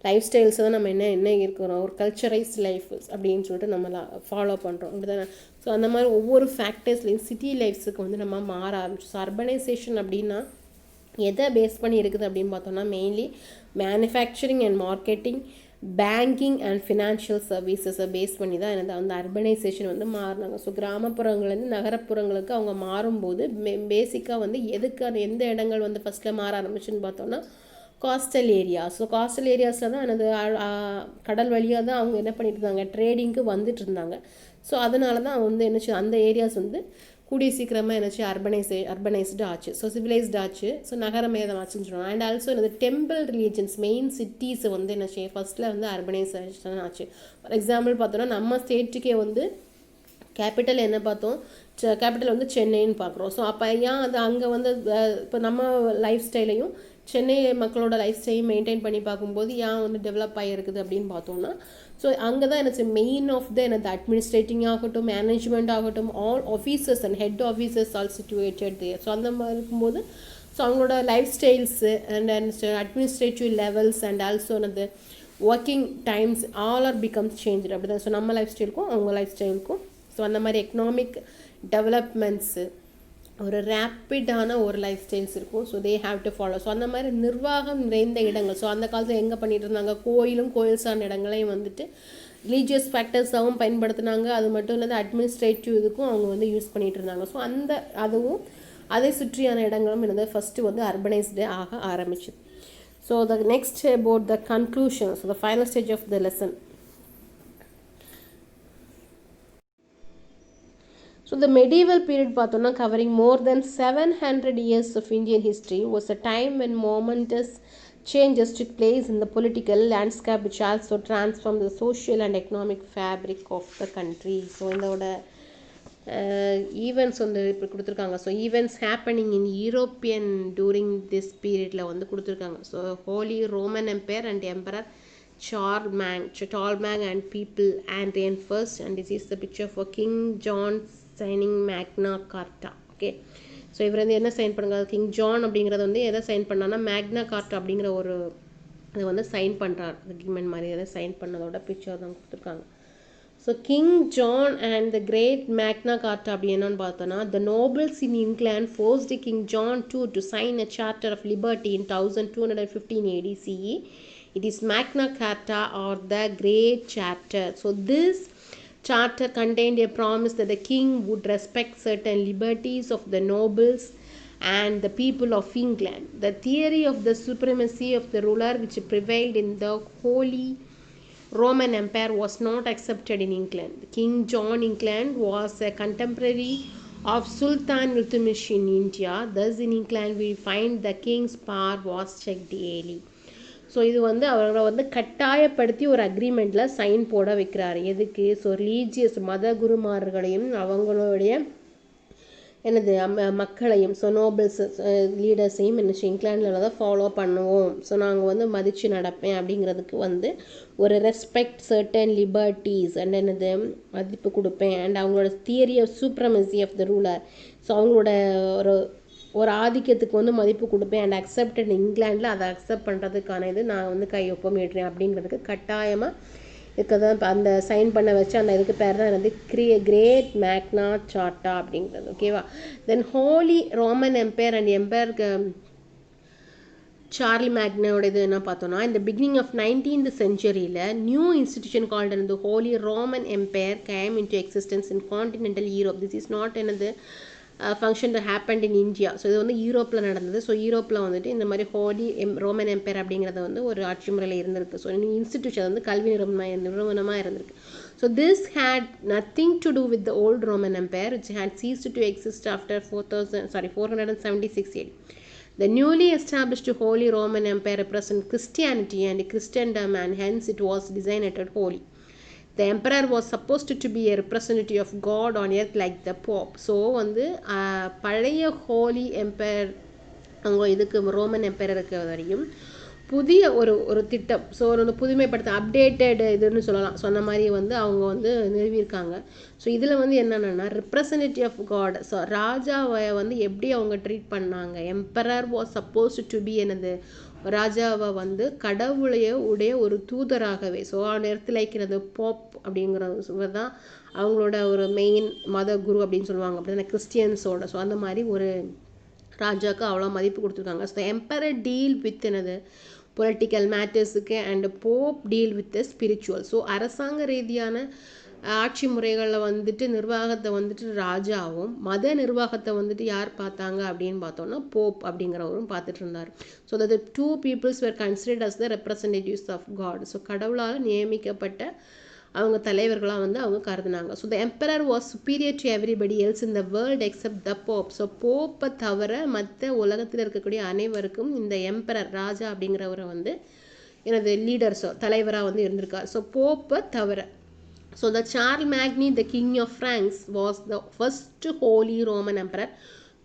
life styles தான் நம்ம என்ன இருக்கிறோம் ஒரு கல்ச்சரைஸ்ட் லைஃப் அப்படின்னு சொல்லிட்டு நம்ம ஃபாலோ பண்ணுறோம். அப்படி தானே? ஸோ அந்த மாதிரி ஒவ்வொரு ஃபேக்டர்ஸ்லையும் சிட்டி லைஃப்ஸுக்கு வந்து நம்ம மாற ஆரம்பிச்சோம். ஸோ அர்பனைசேஷன் அப்படின்னா எதை பேஸ் பண்ணி இருக்குது அப்படின்னு பார்த்தோம்னா mainly manufacturing and marketing, banking and financial சர்வீசஸை பேஸ் பண்ணி தான் என்னது அந்த அர்பனைசேஷன் வந்து மாறினாங்க. ஸோ கிராமப்புறங்கள்லேருந்து நகரப்புறங்களுக்கு அவங்க மாறும்போது பேசிக்காக வந்து எந்த இடங்கள் வந்து ஃபஸ்ட்டில் மாற ஆரம்பிச்சுன்னு பார்த்தோன்னா கோஸ்டல் ஏரியாஸ். ஸோ கோஸ்டல் ஏரியாஸில் தான் எனது கடல் வழியாக தான் அவங்க என்ன பண்ணிட்டு இருந்தாங்க ட்ரேடிங்க்கு வந்துட்டு இருந்தாங்க. ஸோ அதனால தான் வந்து என்னச்சு அந்த ஏரியாஸ் வந்து கூடிய சீக்கிரமாக என்னச்சு அர்பனைஸ்டு ஆச்சு. ஸோ சிவிலைஸ்டு ஆச்சு. ஸோ நகரமேதம் ஆச்சுன்னு சொல்லுவாங்க. அண்ட் ஆல்சோ என்னது டெம்பிள் ரிலீஜன்ஸ் மெயின் சிட்டிஸை வந்து என்னச்சு ஃபஸ்ட்டில் வந்து அர்பனைசேஷன் ஆச்சு. ஃபார் எக்ஸாம்பிள் பார்த்தோன்னா நம்ம ஸ்டேட்டுக்கே வந்து கேபிட்டல் என்ன பார்த்தோம், கேபிட்டல் வந்து சென்னைன்னு பார்க்குறோம். ஸோ அப்போ ஏன் அது அங்கே வந்து இப்போ நம்ம லைஃப் ஸ்டைலையும் சென்னை மக்களோட லைஃப் ஸ்டைல் மெயின்டைன் பண்ணி பார்க்கும்போது ஏன் வந்து டெவலப் ஆகிருக்குது அப்படின்னு பார்த்தோம்னா ஸோ அங்கே தான் எனக்கு மெயின் ஆஃப் த எனது அட்மினிஸ்ட்ரேட்டிங் ஆகட்டும், மேனேஜ்மெண்ட் ஆகட்டும், all officers and head officers all situated there. So அந்த மாதிரி இருக்கும்போது ஸோ அவங்களோட lifestyles and administrative levels and also அந்த working times all are becomes change. அப்படி தான். ஸோ நம்ம லைஃப் ஸ்டைலுக்கும் அவங்க லைஃப் ஸ்டைலுக்கும் ஸோ அந்த மாதிரி எக்கனாமிக் டெவலப்மெண்ட்ஸு ஒரு ரேப்பிடான ஒரு லைஃப் ஸ்டைல்ஸ் இருக்கும். So they have to follow. So அந்த மாதிரி நிர்வாகம் நிறைந்த இடங்கள். ஸோ அந்த காலத்தில் எங்கே பண்ணிட்டு இருந்தாங்க, கோயில் சார்ந்த இடங்களையும் வந்துட்டு ரிலீஜியஸ் ஃபேக்டர்ஸாகவும் பயன்படுத்தினாங்க. அது மட்டும் இல்லாத அட்மினிஸ்ட்ரேட்டிவ் இதுக்கும் அவங்க வந்து யூஸ் பண்ணிகிட்டு இருந்தாங்க. ஸோ அதுவும் அதை சுற்றியான இடங்களும் என்னது ஃபஸ்ட்டு வந்து அர்பனைஸ்டு ஆக ஆரம்பிச்சுது. So the next about the conclusion. So the final stage of the lesson. So the medieval period பார்த்தோன்னா covering more than 700 years of Indian history was a time when momentous changes took place in the political landscape which also transformed the social and economic fabric of the country. So இதோட events வந்து இப்போ கொடுத்துருக்காங்க. So events happening in European during this பீரியடில் வந்து கொடுத்துருக்காங்க. So holy Roman empire and emperor Charlemagne and people and reign first, and this is the picture for King John signing Magna Carta. Okay, so இவர் வந்து என்ன sign பண்ணுங்க, king John அப்படிங்கிறது வந்து எதை சைன் பண்ணான்னா மேக்னா கார்ட்டா அப்படிங்கிற ஒரு அதை வந்து சைன் பண்ணுறார். அக்ரிமெண்ட் மாதிரி எதை சைன் பண்ணதோட பிக்சர் தான் கொடுத்துருக்காங்க. So King John and the great Magna Carta அப்படி என்னன்னு பார்த்தோன்னா the nobles in England forced King John to sign a charter of liberty in 1215 AD CE. It is Magna Carta or the Great Charter. So this charter contained a promise that the king would respect certain liberties of the nobles and the people of England. The theory of the supremacy of the ruler which prevailed in the Holy Roman Empire was not accepted in England. King John England was a contemporary of Sultan Iltutmish in India. Thus in England we find the king's power was checked daily. So இது வந்து அவரை வந்து கட்டாயப்படுத்தி ஒரு அக்ரிமெண்ட்டில் sign போட வைக்கிறாரு. எதுக்கு? So religious மத குருமார்களையும் அவங்களுடைய என்னது மக்களையும், ஸோ நோபல்ஸ் லீடர்ஸையும் என்ன இங்கிலாண்டில் தான் ஃபாலோ பண்ணுவோம், ஸோ நாங்கள் வந்து மதித்து நடப்பேன் அப்படிங்கிறதுக்கு வந்து ஒரு ரெஸ்பெக்ட் சர்டன் லிபர்ட்டிஸ் அண்ட் என்னது மதிப்பு கொடுப்பேன். அண்ட் அவங்களோட theory of supremacy of the ruler, so அவங்களோட ஒரு ஆதிக்கத்துக்கு வந்து மதிப்பு கொடுப்பேன். அண்ட் அக்செப்டட் இங்கிலாண்டில் அதை அக்செப்ட் பண்ணுறதுக்கான இது நான் வந்து கையொப்பமிடுறேன் அப்படிங்கிறதுக்கு கட்டாயமாக இதுக்குதான் இப்போ அந்த சைன் பண்ண வச்சு அந்த இதுக்கு பேர் தான் வந்து கிரேட் மேக்னா சார்ட்டா அப்படிங்கிறது. ஓகேவா? Then Holy Roman empire and எம்பையருக்கு சார்லி மேக்னோட இது என்ன பார்த்தோன்னா, இந்த பிகினிங் ஆஃப் 19th centuryயில் நியூ இன்ஸ்டிடியூஷன் கால்டு இந்த Holy Roman Empire came into existence in continental Europe. This is not என்னது function happened in India. So இது வந்து யூரோப்பில் நடந்தது. ஸோ யூரோப்பில் வந்துட்டு இந்த மாதிரி ஹோலி ரோமன் எம்பையர் அப்படிங்கிறது வந்து ஒரு ஆட்சி முறையில் இருந்திருக்கு. ஸோ இன்ஸ்டிடியூஷன் வந்து கல்வி நிறுவனமாக இருந்திருக்கு. So this had nothing to do with the old Roman empire which had ceased to exist after 476 AD. The newly established Holy Roman Empire represented Christianity and Christendom, and hence it was designated holy. The emperor was supposed to be a representative of God on earth like the Pope. So வந்து பழைய Holi empire அவங்க இதுக்கு Roman empire இருக்கிற வரையும் புதிய ஒரு திட்டம், so ஒரு புதுமைப்படுத்த அப்டேட்டட் இதுன்னு சொல்லலாம், சொன்ன மாதிரி வந்து அவங்க வந்து நிறுவியிருக்காங்க. ஸோ இதில் வந்து என்னென்னா ரெப்ரசன்டேட்டிவ் ஆஃப் காட், ஸோ ராஜாவை வந்து எப்படி அவங்க ட்ரீட் பண்ணாங்க. Emperor was supposed to be என்னது ராஜாவை வந்து கடவுளைய ஒரு தூதராகவே, ஸோ நேரத்தில் இருக்கிறது போப் அப்படிங்கிறது தான் அவங்களோட ஒரு மெயின் மத குரு அப்படின்னு சொல்லுவாங்க. அப்படின்னா கிறிஸ்டியன்ஸோட, ஸோ அந்த மாதிரி ஒரு ராஜாவுக்கு அவ்வளோ மதிப்பு கொடுத்துருக்காங்க. ஸோ எம்பரர் டீல் வித் என்னது பொலிட்டிக்கல் மேட்டர்ஸுக்கு and pope deal with spiritual. So அரசாங்க ரீதியான ஆட்சி முறைகளில் வந்துட்டு நிர்வாகத்தை வந்துட்டு ராஜாவும், மத நிர்வாகத்தை வந்துட்டு யார் பார்த்தாங்க அப்படின்னு பார்த்தோன்னா போப் அப்படிங்கிறவரும் பார்த்துட்டு இருந்தார். So the two peoples were considered as the representatives of God. So கடவுளால் நியமிக்கப்பட்ட அவங்க தலைவர்களாக வந்து அவங்க கருதுனாங்க. So the emperor was superior to everybody else in the world except the pope. So போப்பை தவிர மற்ற உலகத்தில் இருக்கக்கூடிய அனைவருக்கும் இந்த எம்பரர் ராஜா அப்படிங்கிறவரை வந்து எனது லீடர்ஸோ தலைவராக வந்து இருந்திருக்கார். ஸோ போப்பை தவிர. So the Charlemagne the king of France was the first Holy Roman Emperor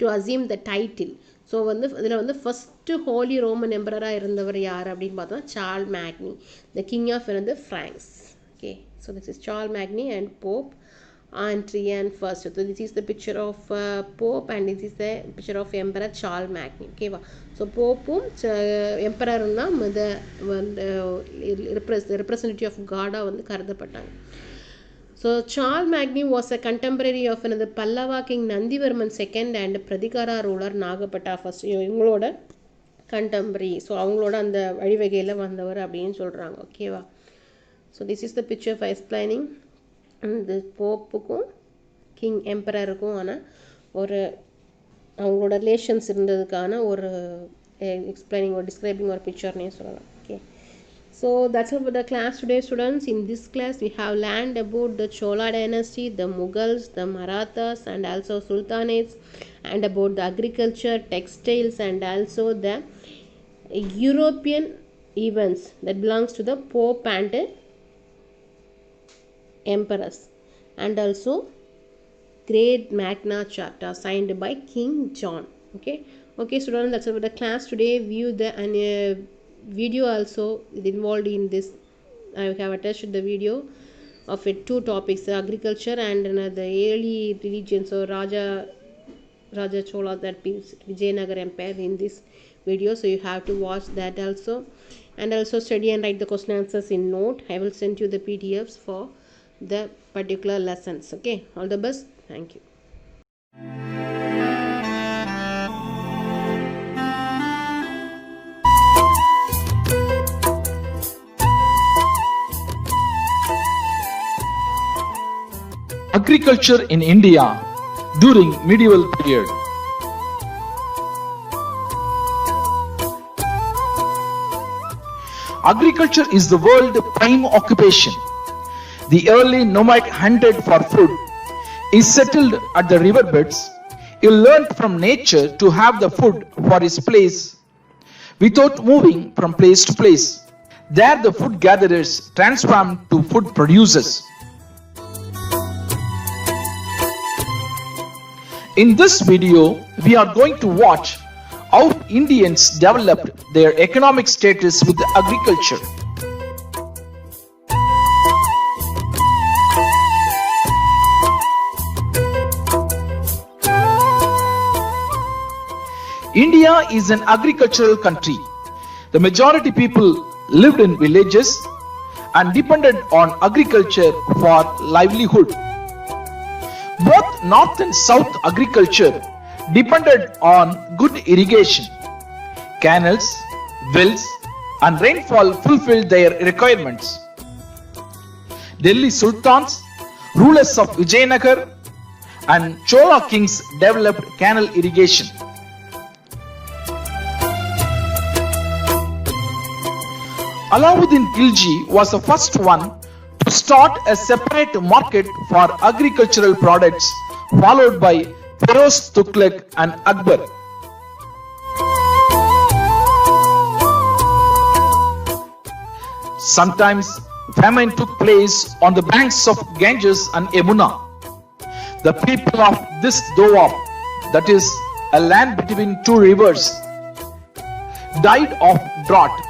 to assume the title. So வந்து இதில் வந்து ஃபஸ்ட்டு ஹோலி ரோமன் எம்பரராக இருந்தவர் யார் அப்படின்னு பார்த்தோம்னா சார்ல் மேக்னி, த கிங் ஆஃப் என்னது France. Okay, so this is Charles Magny and Pope Adrian first. So this is the picture of Pope and this is the picture of Emperor Charles Magny. Okay va. So Pope Emperor na the representative of God வந்து கருதப்பட்டாங்க. So Charles Magny was a contemporary of another Pallava king Nandivarman II and Pradikara ruler Nagapata first. இவங்களோட contemporary. So அவங்களோட அந்த வழிவகையில் வந்தவர் அப்படின்னு சொல்கிறாங்க. ஓகேவா? So this is the picture for explaining இந்த போப்புக்கும் king எம்பரருக்கும் ஆனால் ஒரு அவங்களோட ரிலேஷன்ஸ் இருந்ததுக்கான ஒரு எக்ஸ்பிளைனிங் ஒரு டிஸ்கிரைபிங் ஒரு பிக்சர்னே சொல்லலாம். Okay, so that's all for the class today students. In this class we have learned about the Chola dynasty, the Mughals, the Marathas and also sultanates and about the agriculture, textiles and also the European events that belongs to the Pope and Emperors, and also Great Magna Charta signed by King John. Okay students, that's all for the class today. View the video also involved in this. I have attached the video of it, two topics, agriculture and the early religions, so Raja Chola, that means Vijayanagar Empire, in this video. So you have to watch that also, and also study and write the question answers in note. I will send you the PDFs for the particular lessons. Okay, all the best. Thank you. Agriculture in India during medieval period. Agriculture is the world's prime occupation. The early nomad hunted for food. He settled at the riverbeds. He learned from nature to have the food for his place without moving from place to place. There the food gatherers transformed to food producers. In this video, we are going to watch how Indians developed their economic status with agriculture. India is an agricultural country. The majority people lived in villages and depended on agriculture for livelihood. Both north and south agriculture depended on good irrigation. Canals, wells, and rainfall fulfilled their requirements. Delhi Sultans, rulers of Vijayanagar, and Chola kings developed canal irrigation. Alauddin Khilji was the first one to start a separate market for agricultural products, followed by Feroz Tughlaq and Akbar. Sometimes famine took place on the banks of Ganges and Yamuna. The people of this Doab, that is a land between two rivers, died of drought.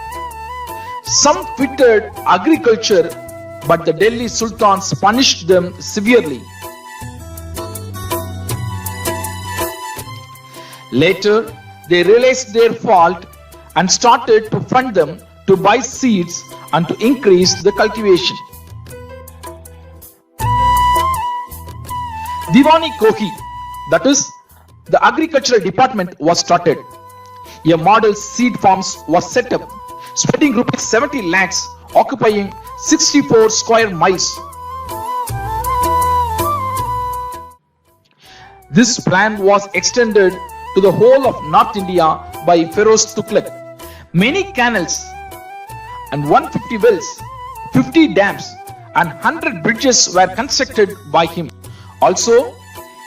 Some quitted agriculture, but the Delhi Sultans punished them severely. Later, they realized their fault and started to fund them to buy seeds and to increase the cultivation. Diwani Kohi, that is, the agricultural department was started. A model seed farms was set up, spending rupees 70 lakhs, occupying 64 square miles. This plan was extended to the whole of North India by Feroz Tughlaq. Many canals and 150 wells, 50 dams and 100 bridges were constructed by him. Also,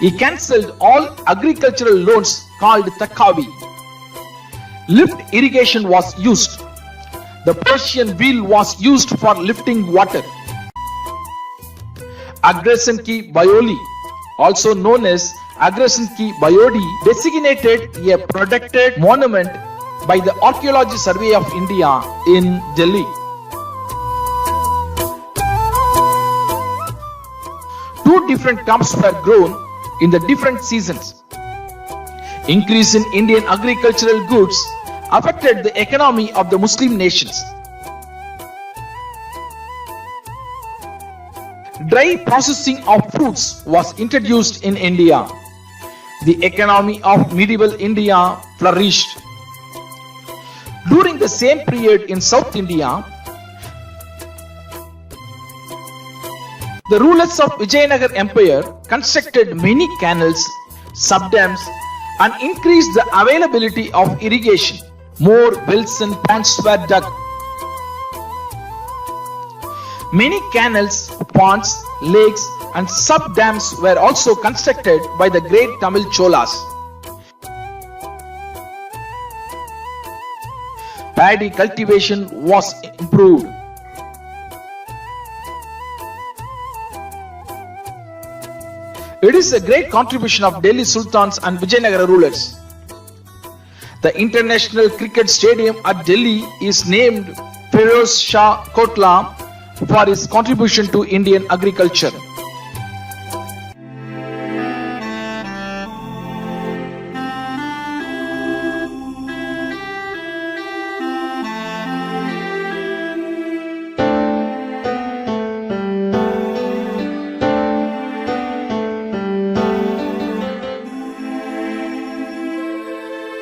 he cancelled all agricultural loans called Takavi. Lift irrigation was used. The Persian wheel was used for lifting water. Agrasen Ki Bayoli, also known as Agrasen Ki Bayodi, designated a protected monument by the Archaeology Survey of India in Delhi. Two different crops were grown in the different seasons. Increase in Indian agricultural goods affected the economy of the Muslim nations. Dry processing of fruits was introduced in India. The economy of medieval India flourished. During the same period in South India, the rulers of Vijayanagar Empire constructed many canals, subdams, and increased the availability of irrigation. More wells and ponds were dug. Many canals, ponds, lakes, and sub-dams were also constructed by the great Tamil Cholas. Paddy cultivation was improved. It is a great contribution of Delhi Sultans and Vijayanagar rulers. The International Cricket Stadium at Delhi is named Feroz Shah Kotla for his contribution to Indian agriculture.